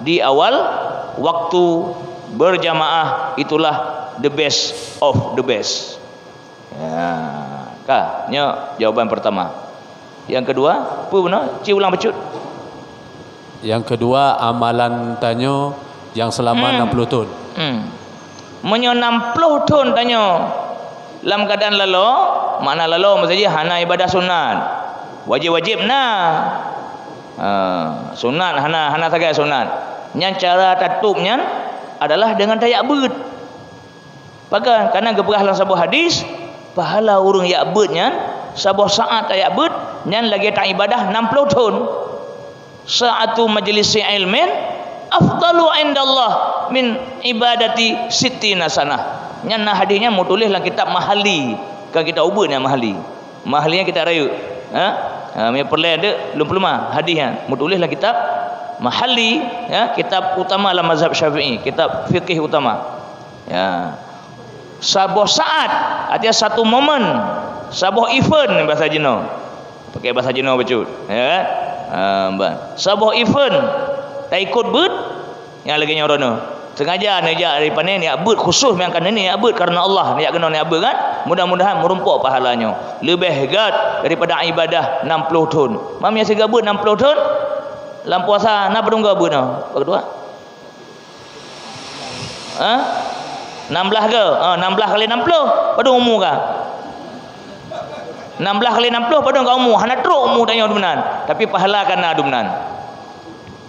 di awal waktu berjamaah, itulah the best of the best. Ya. Nya jawaban pertama. Yang kedua, apa benar? Ci ulang becut. Yang kedua, amalan tanyo yang selama 60 tahun. Menyo 60 tahun tanyo. Dalam keadaan lalo, makna lalo maksudnya hana ibadah sunat. Wajib-wajib nah. Sunat hana sagai sunat. Yang cara tatupnya adalah dengan tayabbud. Bahkan karena geberah dalam sebuah hadis, pahala urang ya'budnya sabuh saat ya'bud nyan lagi tak ibadah 60 tahun. Sa'atu majlisi ilmin afdalu indallah min ibadati sittina sanah. Nya nah hadisnya mau tulis dalam kitab mahali. Kan kita ubah ni mahali. Mahalinya kita rayu. Me perle ada belum hadisnya. Mau tulis dalam kitab mahali, ya, kitab utama dalam mazhab Syafi'i, kitab fikih utama. Ya. Sebuah saat, artinya satu momen, sebuah event bahasa Cina. Pakai bahasa Cina betul. Ya kan? Sebuah event tak ikut but yang lagi nyorono. Sengaja nejak daripada ni abud khusus yang akan ni abud karena Allah ni kena ni abud kan. Mudah-mudahan merumpuk pahalanya. Lebih hebat daripada ibadah 60 tahun. Mam yang segabut 60 tahun dalam puasa nak berunggu abud no. Apa kedua? 16 ke? 16 kali 60 pada umur ke? 16 kali 60 pada kau umur. Hana teruk umur tanya benar. Tapi pahala kan ada benar.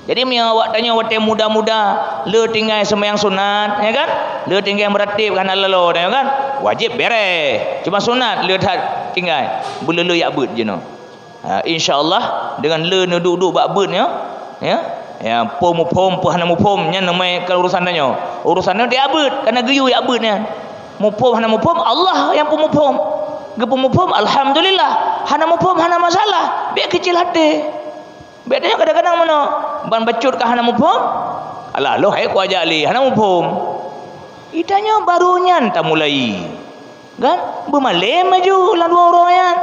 Jadi awak tanya awak muda-muda, le tinggal sembahyang sunat, ya kan? Le tinggal meratib kan lalo, ya kan? Wajib beres. Cuma sunat le tak tinggal. Bula le yak beut je no. Insya-Allah dengan le duduk bak beut ya. Ya, pom hana mupom nya namai kalau urusannya. Urusannya dia beut karena geyu yak beut nya. Mupom hana mupom Allah yang pemupom. Gepumupom alhamdulillah. Hana mupom hana masalah. Biar kecil hati. Bedanya kadang-kadang mana? Ban becut ke hana mupom? Alah, lo hai ku ajak li hana mupom. Itanya barunya tak mulai. Kan? Bermalam maju lah dua orang yan.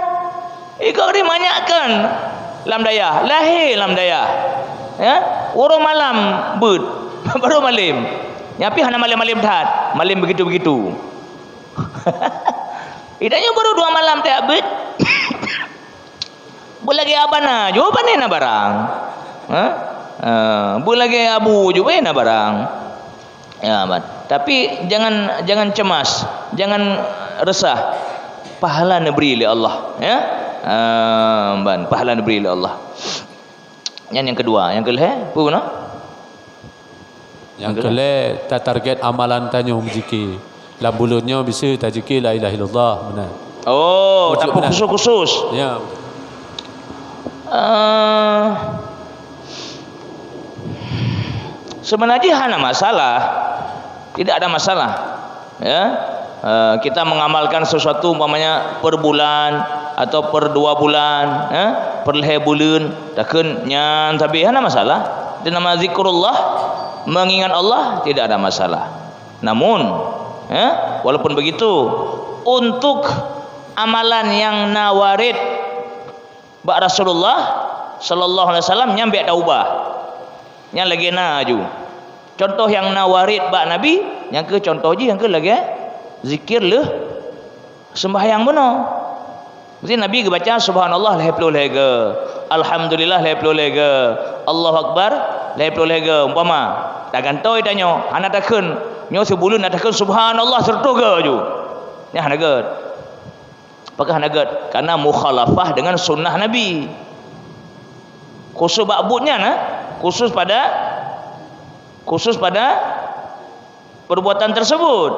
Ikau dia manyakkan lam daya, lahir lam daya. Ya? Orang malam bud, baru malam. Nyapi hana malam-malam dah. Malam begitu-begitu. Itanya baru 2 malam tak bud. Bulagi abana jawapan na barang. Bulagi abu juga na barang. Ya, tapi jangan cemas, jangan resah. Pahala diberi oleh Allah, ya. Pahala diberi oleh Allah. Yang kedua, yang kelih, apa guna? Yang kelih tak target amalan tanya zikir. Dalam bulannya bisa tak zikir la ilaha illallah benar. Oh, tak khusus-khusus. Ya. Sebenarnya hana masalah, tidak ada masalah, ya. Kita mengamalkan sesuatu umpamanya per bulan atau per 2 bulan, ya, per 2 bulan, takkan nyan tapi hana masalah. Itu nama zikrullah, mengingat Allah, tidak ada masalah. Namun, ya, walaupun begitu, untuk amalan yang nawarid bak Rasulullah sallallahu alaihi wasallam nyampe taubah. Yang lagi naju. Contoh yang nawarid bak Nabi, yang ke contoh je yang ke lagi zikir le sembahyang benar. Mesti Nabi ke baca subhanallah 20 lega, alhamdulillah 20 lega, Allahu akbar 20 lega umpama. Tak gantoi tanya, ana takun nyo sebulan nak takun subhanallah 100 ke ju. Ni hana gad. Apakah nagat? Karena mukhalafah dengan sunnah Nabi. Khusus bakbutnya, khusus pada perbuatan tersebut.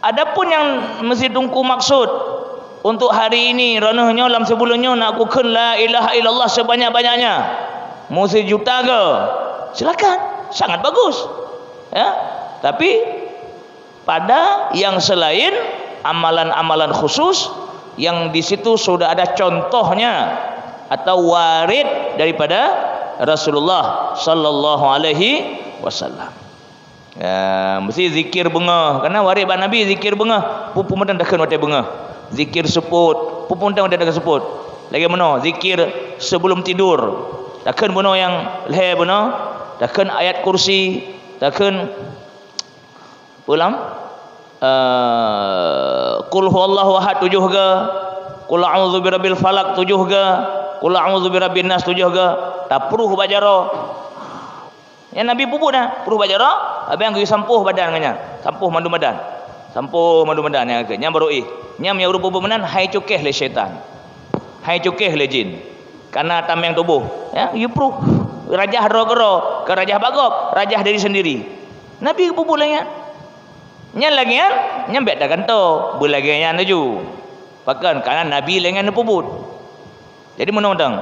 Adapun yang mesti tunggu maksud untuk hari ini, ranahnya dalam sebulannya nak kuken la ilaha illallah sebanyak-banyaknya. Mesti juta ke? Silakan, sangat bagus. Ya, tapi pada yang selain amalan-amalan khusus yang di situ sudah ada contohnya atau warid daripada Rasulullah sallallahu alaihi wasallam. Ya, mesti zikir bunga karena warid bak Nabi zikir bunga pupu medan takkan watai bunga. Zikir seput pupu medan watai seput. Lagi mana zikir sebelum tidur. Takkan buno yang leh buno, takkan ayat kursi, takkan ulam Qul huwallahu ahad 7 ke, Qul a'udzu birabbil falaq 7 ke, Qul a'udzu birabbin nas 7 ke. Tak perlu bajaro. Yang Nabi pupuk dah, perlu bajaro, habis yang sampuh badan nganya. Sampuh mandu badan. Sampuh mandu badan yang ke. Nyam baru nyam yang rupa benan hai cukeh le syaitan. Hai cukeh le jin. Karena tameng tubuh. Ya, you perlu rajah ro-gero, ke rajah bagop, rajah diri sendiri. Nabi pupuk lagi. Nyan lagi kan, nyambek dah kanto, bulagi nyan laju. Bahkan karena Nabi lengan puput. Jadi menondang.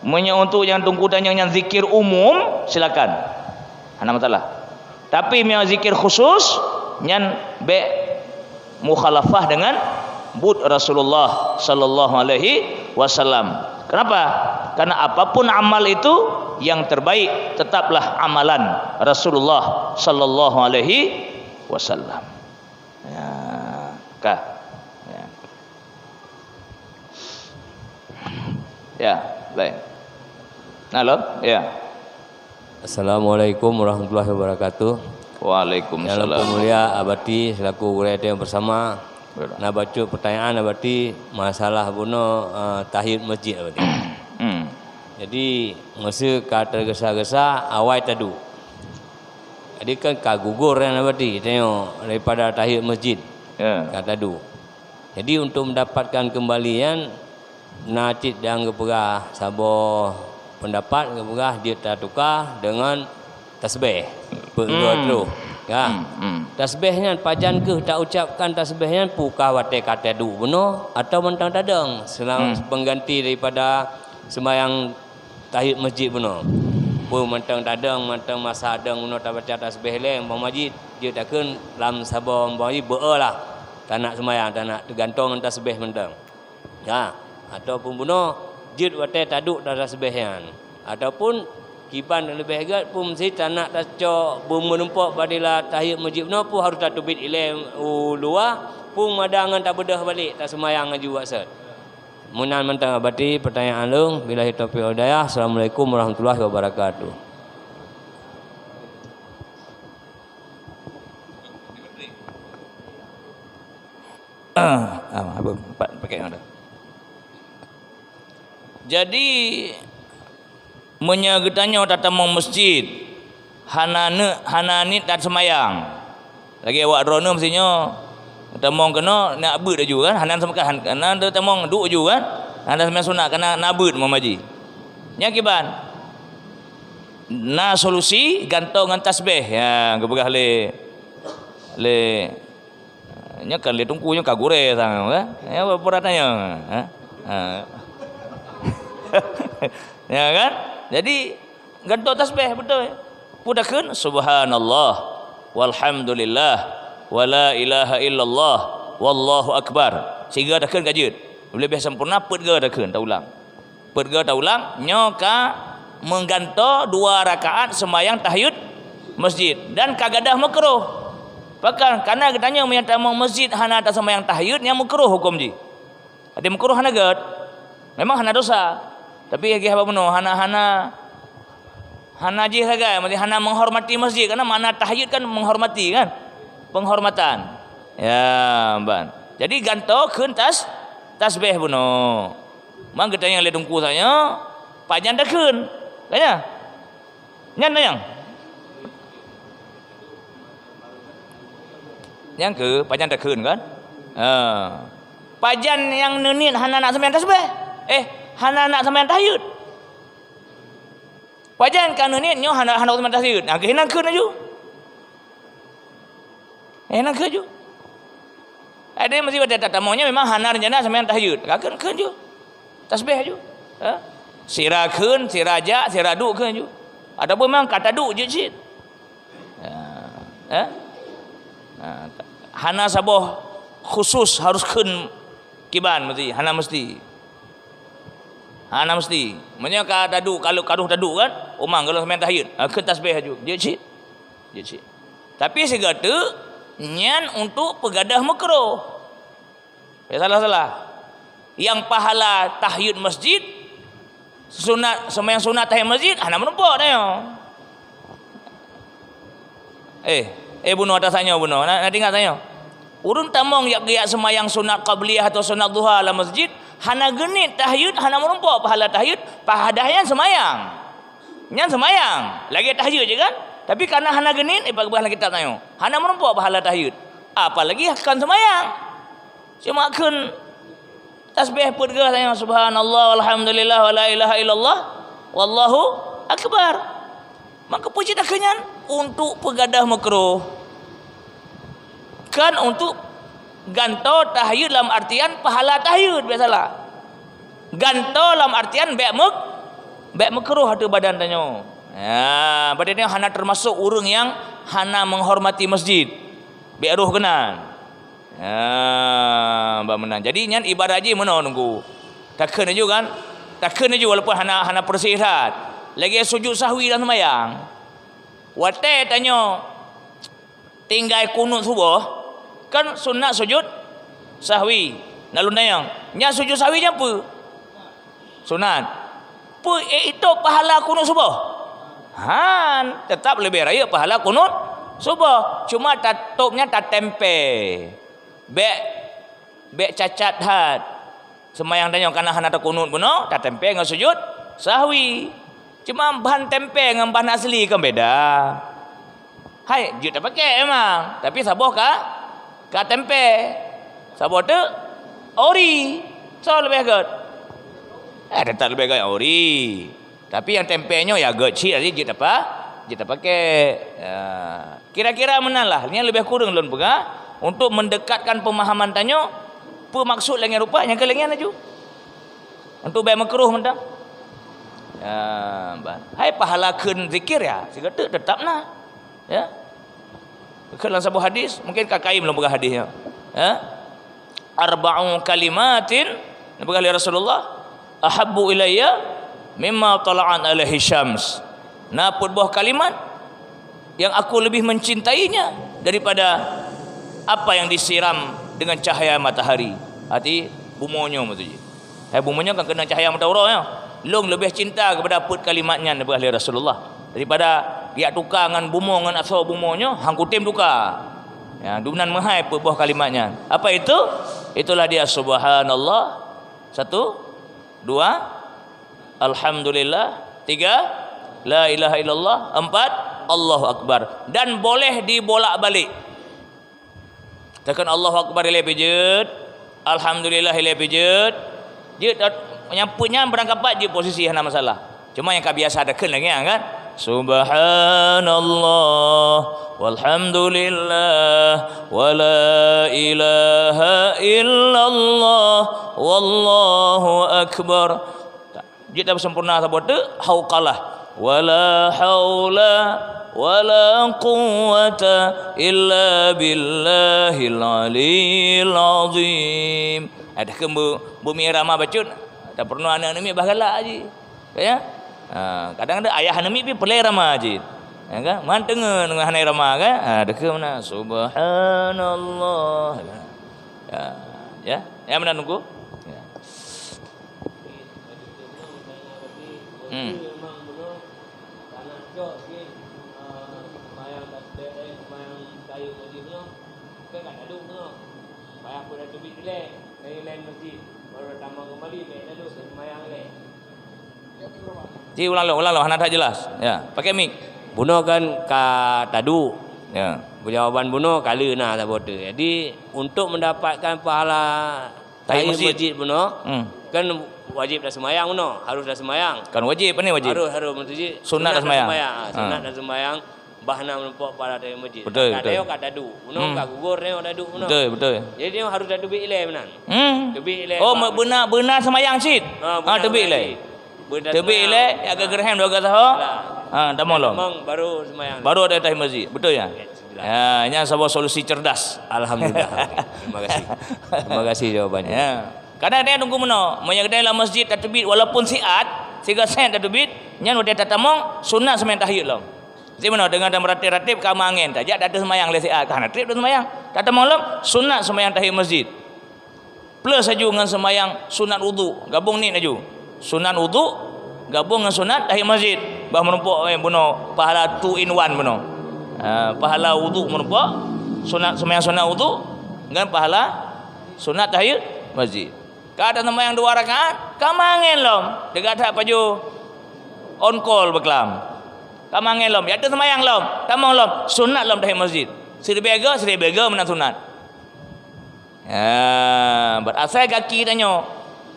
Untuk yang tunggu tanya yang zikir umum silakan. Hana masalah. Tapi yang zikir khusus nyan be mukhalafah dengan but Rasulullah sallallahu alaihi wasallam. Kenapa? Karena apapun amal itu yang terbaik tetaplah amalan Rasulullah sallallahu alaihi wasallam. Ya, kah? Ya. Ya, baik. Halo, ya. Assalamualaikum warahmatullahi wabarakatuh. Waalaikumsalam. Yang mulia abadi selaku guru yang bersama. Nak baca pertanyaan abadi masalah buno tahiyat masjid abadi. Jadi masa kata gesa-gesa awal tadu. Jadi kan kagugur yang abadi tengok daripada tahiyat masjid. Ya. Kata tadu. Jadi untuk mendapatkan kembalian nacit dan keperah sabar pendapat keperah dia tertukar dengan tasbih. Berdua terus. Ya. Tasbihnya pajan ke tak ucapkan tasbihnya pukah wate kata du benar atau mentang tadang selama pengganti daripada sembahyang tahiyat masjid benar. Pun mentang tadang mentang masa adang benar tak baca tasbih leh masjid dia takkan dalam sabar masjid beerlah. Tak nak sembahyang tak nak tergantung tasbih mentang. Ya, ataupun benar jid wate taduk tasbihnya ataupun kiban lebih agak pun mesti tak nak tak menumpak padila tahiyat masjid benar pun harus tak tubit ilem luar pun madangan tak bedah balik tak semayang juga set. Munan mentang abadi pertanyaan lung billahi taufiq wal hidayah. Assalamualaikum warahmatullahi wabarakatuh. Apa pakai ada. Jadi menyagetanya tatang masjid hanani tak semayang lagi awak drone mestinya tamong kena nak abut aju kan hanan sama kan hanan tamong duk aju kan hanan sembahyang sunat kena nabut mamaji nya kiban na solusi gantung dengan tasbih ya keberah le nya kan le tungkunya kagure sang kan ya apa ratanya ya kan. Jadi gantung tasbih betul. Pudakeun subhanallah walhamdulillah wala ilaha illallah wallahu akbar. Sehingga dakeun kajeut. Lebih sempurna peut ge dakeun ta ulang. Peut ge ta ulang nyoka mengganto 2 rakaat sembahyang tahiyat masjid dan kagadah makruh. Bahkan karena katanya menyatakan masjid hana ta sembahyang tahiyat nya makruh hukum ji. Ada makruh hana gad. Memang hana dosa. Tapi lagi apa benar hana je saja mesti hana menghormati masjid karena makna tahiyat kan menghormati kan penghormatan ya ban jadi gantokeun tasbih benar mang kita yang ledungku saya pajan dakeun kaya nyan yang ke pajan dakeun kan pajan yang neunit hana nak sembahyang tasbih hana nak sembahyang tahiyat. Pajan kan ni nyo hana sembahyang tahiyat. Nah, kehinan keun aju. Enak ke aju. Ada mesti pada tatamonya memang hana rencana sembahyang tahiyat. Keun aju. Tasbih aju. Sira keun, siraja, siradu keun aju. Ataupun memang kata du je sit. Hana sabah khusus harus keun kiban mesti, hana mesti. Hana mesti. Maksudnya kalau kaduh tadu kan, umang kalau sembahyang tahiyat, ke tasbih aju. Dia cik. Tapi segala nyan untuk pegadah makruh. Ya salah. Yang pahala tahiyat masjid sunat sembahyang sunat tahiyat masjid hana menumpak dah. Bunuh atasnya bunuh. Nanti ingat tanya. Urun tamong yak sembahyang sunat qabliyah atau sunat duha dalam masjid hana genit tahiyat hana menumpak pahala tahiyat pahadahnya sembahyang nyan sembahyang lagi tahiyat je kan tapi karena hana genit bagaimana kita tanya hana menumpak pahala tahiyat apalagi akan sembahyang cuma akan tasbih pun ge tanya subhanallah walhamdulillah wala ilaha illallah wallahu akbar maka puji tak kenyan untuk pegadah makruh kan untuk ganto tahiyat dalam artian pahala tahiyat biasalah ganto dalam artian bek makruh ada badan tanya ya badannya hana termasuk urang yang hana menghormati masjid bek ruh kenan Menang. Jadi nyan ibadah haji mana nunggu. Takkan aja kan? Takkan aja walaupun hana persihat. Lagi sujud sahwi dalam sembahyang. Wate tanya tinggal kunut subuh kan sunat sujud sahwi. Lalu nayang, nya sujud sahwi je apa? Sunat. Itu pahala kunut subuh. Tetap lebih raya pahala kunut subuh. Cuma tatupnya tak tempe. Bek cacat had. Semayang tanya kana hana tak kunut beno, tak tempe dengan sujud sahwi. Cuma bahan tempe dengan bahan asli kan beda. Hai, dia tak pakai emang. Tapi saboh ka tempe. Saboh tu ori. So lebih good. Tetap lebih good ori. Tapi yang tempenya ya gecil tadi dia tak pakai. Kira-kira mana lah. Ini lebih kurang lon pega untuk mendekatkan pemahaman tanya apa maksud lengan rupa yang ke lengan aju. Untuk bayar makruh mentang. Hai pahala keun zikir ya. Siga tetap nah. Ya. Kalau sebuah hadis mungkin kakai belum pegah hadisnya. Arba'u kalimatin pegah Rasulullah ahabbu ilayya mimma tala'an alaihi syams. Naput buah kalimat yang aku lebih mencintainya daripada apa yang disiram dengan cahaya matahari. Hati bumonyo betul je. Bumonyo kan kena cahaya matahari ya. Long lebih cinta kepada put kalimatnya Nabi Rasulullah daripada dia tukar dengan bumo dengan asal bumonyo hang kutim tukar. Ya, dunan mahai put buah kalimatnya. Apa itu? Itulah dia subhanallah. 1 2 alhamdulillah. 3 la ilaha illallah. 4 Allahu akbar. Dan boleh dibolak-balik. Tekan Allahu akbar ilai pijat, alhamdulillah ilai pijat. Dia nyamputnya berangkapat je posisi hana masalah. Cuma yang biasa ada kan lagi kan? Subhanallah walhamdulillah wala ilaha illallah wallahu akbar. Dia tak sempurna sebab tu hauqalah wala haula wala quwwata illa billahil aliyil azim. Ada ke bumi ramah bacut tak pernah anak nami bagalak aje ya. Kadang ada ayah nami pi pelai ramah aje ya kan manteng dengan hanai ramah kan. Ada ke mana subhanallah ya mana nunggu ya. Ulang lo, hana tak jelas. Ya, pakai mic. Buno kan ka tadu. Ya. Jawaban buno kala nah sabote. Jadi untuk mendapatkan pahala tahiyat masjid buno, kan wajib dah sembahyang buno, harus dah sembahyang. Kan wajib ni wajib. Harus masjid. Sunat dah sembahyang. Sunat dah sembahyang. Bahna menempok pada tahiyat masjid. Betul. Kadang ka tadu. Buno ka gugur neo tadu buno. Betul. Jadi dia harus dah tebik ilai benan. Tebik ilai. Oh, benar sembahyang sid. Tebik ilai. Tebik ilai agak gerham 2 tahun. Tak malam. Baru sembahyang. Baru ada tahiyat masjid. Betul ya? Ya, ini sebuah solusi cerdas. Alhamdulillah. Terima kasih jawabannya. Ya. Kadang dia nunggu meno, menyang dalam masjid tak terbit walaupun siat, siga sen tak terbit, nyan udah tak tamong sunat sembahyang tahiyat lom. Jadi mana dengan dan ratib-ratib ka mangin tajak dak ada sembahyang le siat, kan ratib dak sembahyang. Tak tamong lom sunat sembahyang tahiyat masjid. Plus aju dengan sembahyang sunat wudu, gabung ni aju. Sunat wudu gabung dengan sunat tahiyat masjid. Bah menumpuk buno pahala 2 in 1 buno. Pahala wudu menumpuk sunat sembahyang sunat wudu dengan pahala sunat tahiyat masjid. Kada sembahyang 2 rakaat, kamangin lom. Dekat tak paju on call beklam. Kamangin lom, ya ada sembahyang lom. Tamang lom, sunat lom tahiyat masjid. Seri bega menang sunat. Berasal kaki tanya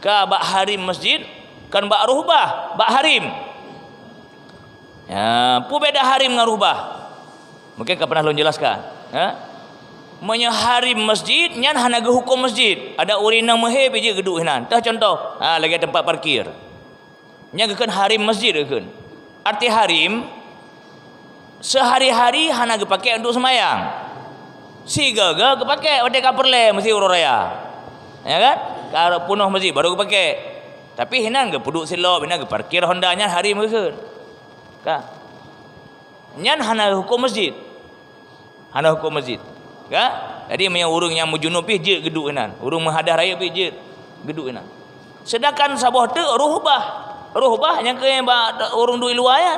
ka bak harim masjid kan bak ruhbah, bak harim. Pu beda harim dengan ruhbah. Mungkin kau pernah lon jelaskan. Menyaharim masjid nyan hanaga hukum masjid. Ada urina mehe beje geduk hinan. Tah contoh, lagi tempat parkir. Nya gekeun harim masjid gekeun. Arti harim sehari-hari hanaga pakai untuk sembahyang. Sigaga kepakai wadai kaperle mesti urang raya. Ya kan? Kalau penuh masjid baru kepakai. Tapi hinan ke puduk silop, hinan ke parkir Hondanya hari mereka. Ka. Nyan hana hukum masjid. Hana hukum masjid. Ka? Jadi yang urang yang mujunub pi je geduk hinan. Urang menhadah raya pi je geduk hinan. Sedangkan sabah tu ruhbah. Ruhbah yang ke urang duk luar ya.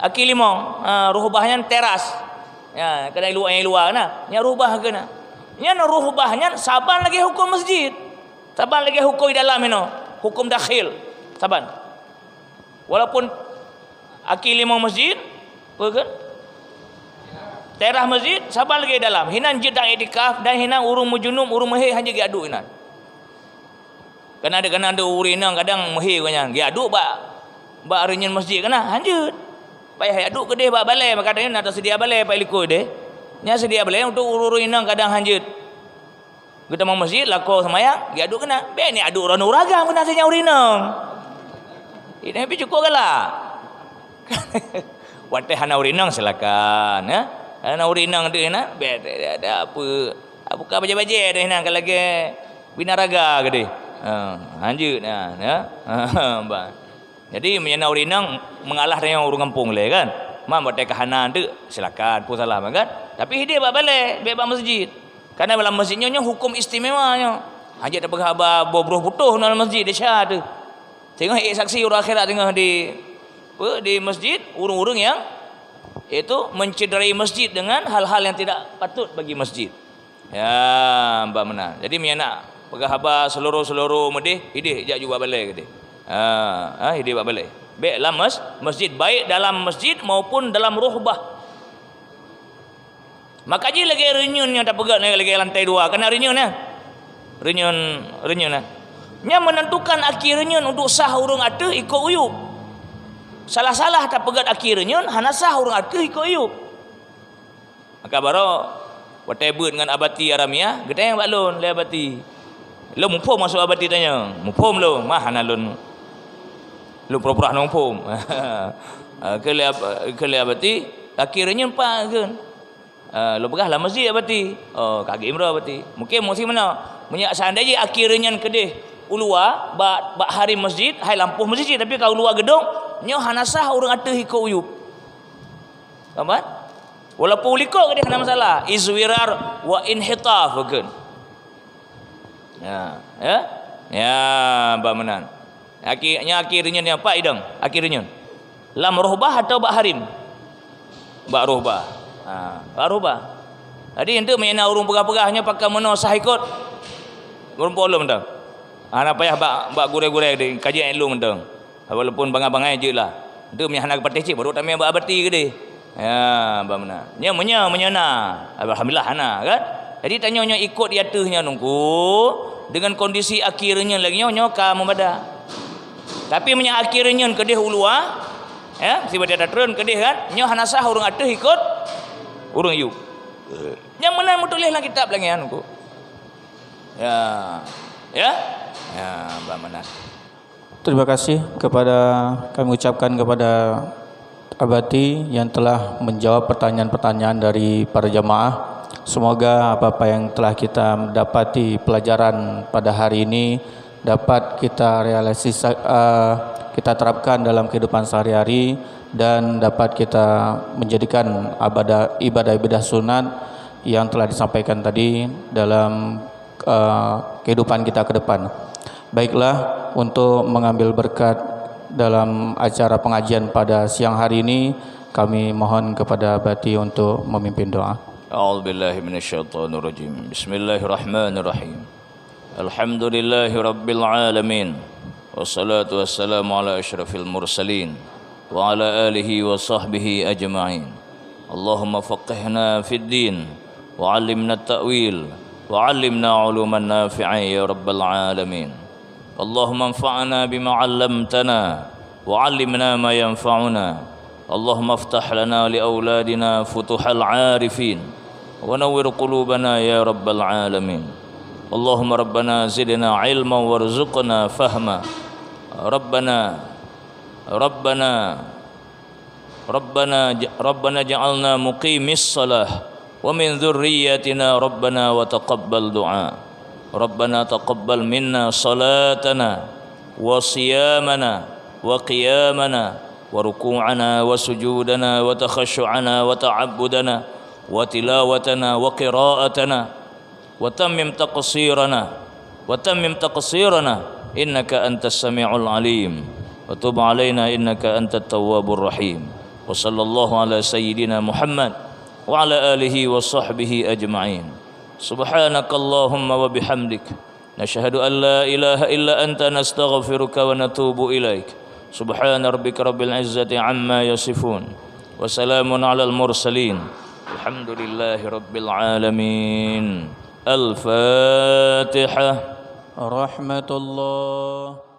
Aki limong, ruhbahnya teras. Ya, kedai luar yang luar na. Nya ruhbah kena. Nya ruhbahnya saban lagi hukum masjid. Saban lagi hukum di dalam ino. Hukum dakhil. Saban. Walaupun aki limong masjid, kan? Teras masjid saban lagi dalam. Hinan jedang iktikaf dan hinan urung mujunub, urung mahir hanya gi adu hinan. Kena ada urinang kadang mahir kanya. Gi adu ba renyen masjid kana hanjut. Payah adu ke deh ba balai kadang nak sedia balai pai liku deh. Nya sedia balai untuk urinang kadang hanjut. Kita mau masjid lako semayang, gi adu kena. Be ni adu orang uragam kena senya urinang. Ini pi cukup kalah. Wate hana urinang silakan, ya. Hana urinang tu na, be ada apa buka baje-baje dah hina kalau lagi binaraga ke deh. Hanjut nah, ya. Jadi menyana urinang mengalah dengan orang kampung le kan. Mam wate kahanan tu silakan, pun salah kan. Tapi dia ba balik, be ba masjid. Karena dalam masjidnya hukum istimewanya. Hajat tak berkhabar bobroh butuh dalam masjid dia syah tu. Tengok saksi orang akhirat tengok di masjid urung-urung yang itu mencederai masjid dengan hal-hal yang tidak patut bagi masjid. Ya, mbak menang. Jadi miana berkhabar seluruh medih hidih jak juga balik ke dia. Hidih ba balik. Baik dalam masjid, baik dalam masjid maupun dalam ruhbah. Maka je lagi renyun yang tak pegat lagi lantai 2 kena renyun ya. Renyun ya. Nya menentukan akhir renyun untuk sah urang ada ikut uyup. Salah-salah tak pegat akhir renyun hana sah urang ada ikut uyup. Maka baru whatever dengan abati aramia, gede yang balon le abati. Lu mumpum masuk abati tanya. Mumpum lu, mah hana lun. Lu pura-pura mumpum. Kele abati akhir renyun pa kan. Lu begahlah masjid abati. Oh, kaki imrah abati. Mungkin musim mana? Menyak seandainya akhirnya kedih ulua ba hari masjid, hai lampu masjid tapi kalau luar gedung, nyo hanasah urang atuh hiko uyup. Apa? Walaupun liko kedih hana masalah. Izwirar wa inhitaf kan. Ya, ba menan. Akhirnya ni apa idang? Akhirnya. Lam ruhbah atau ba harim? Ba ruhbah. Arubah. Jadi untuk menyana urung pegah-pegahnya pakai meno sah ikut. Urung polom tang. Ana payah bak gure-gure di kajian ilmu tang. Walaupun bangai-bangai je lah. Untuk menyana particip baru tak bak abati ke dia. Ya, ba mana. Nya menyana. Alhamdulillah ana kan. Jadi tanya ikut di atasnya nunggu dengan kondisi akhirnya lagi nyo ka membada. Tapi menya akhirnya kedih ulua ya, si badia datreun kedih kan. Nyo hanasah urang atas ikut urang yuk. Yang mana mutulih lah kitab lagi anu. Ya, Mbak Manas. Terima kasih kami ucapkan kepada Abati yang telah menjawab pertanyaan-pertanyaan dari para jamaah. Semoga apa-apa yang telah kita dapati pelajaran pada hari ini dapat kita kita terapkan dalam kehidupan sehari-hari dan dapat kita menjadikan ibadah-ibadah sunat yang telah disampaikan tadi dalam kehidupan kita ke depan. Baiklah, untuk mengambil berkat dalam acara pengajian pada siang hari ini, kami mohon kepada Abati untuk memimpin doa. A'udzubillahi minasyaitonirrajim. Bismillahirrahmanirrahim. Alhamdulillahi rabbil alamin. Wassalatu wassalamu ala asyrafil mursalin wa ala alihi wa sahbihi ajma'in. Allahumma faqihna fid din wa 'allimna at-ta'wil wa 'allimna 'uluman nafi'an ya rabbal alamin. Allahumma anfa'na bima 'allamtana wa 'allimna ma yanfa'una. Allahumma iftah lana li auladina futuhal 'arifin wa nawwir qulubana ya rabbal alamin. Allahumma rabbana zidna 'ilman warzuqna fahma. Rabbana ja'alna muqimis salah ومن ذريتنا ربنا وتقبل دعاء ربنا تقبل منا صلاتنا وصيامنا وقيامنا وركوعنا وسجودنا وتخشعنا وتعبدنا وتلاوتنا وقراءتنا وتمم تقصيرنا إنك أنت السميع العليم وتب علينا إنك أنت التواب الرحيم وصلى الله على سيدنا محمد وعلى آله وصحبه أجمعين سبحانك اللهم وبحمدك نشهد أن لا إله إلا أنت نستغفرك ونتوب إليك سبحان ربك رب العزة عما يصفون وسلام على المرسلين الحمد لله رب العالمين الفاتحة رحمة الله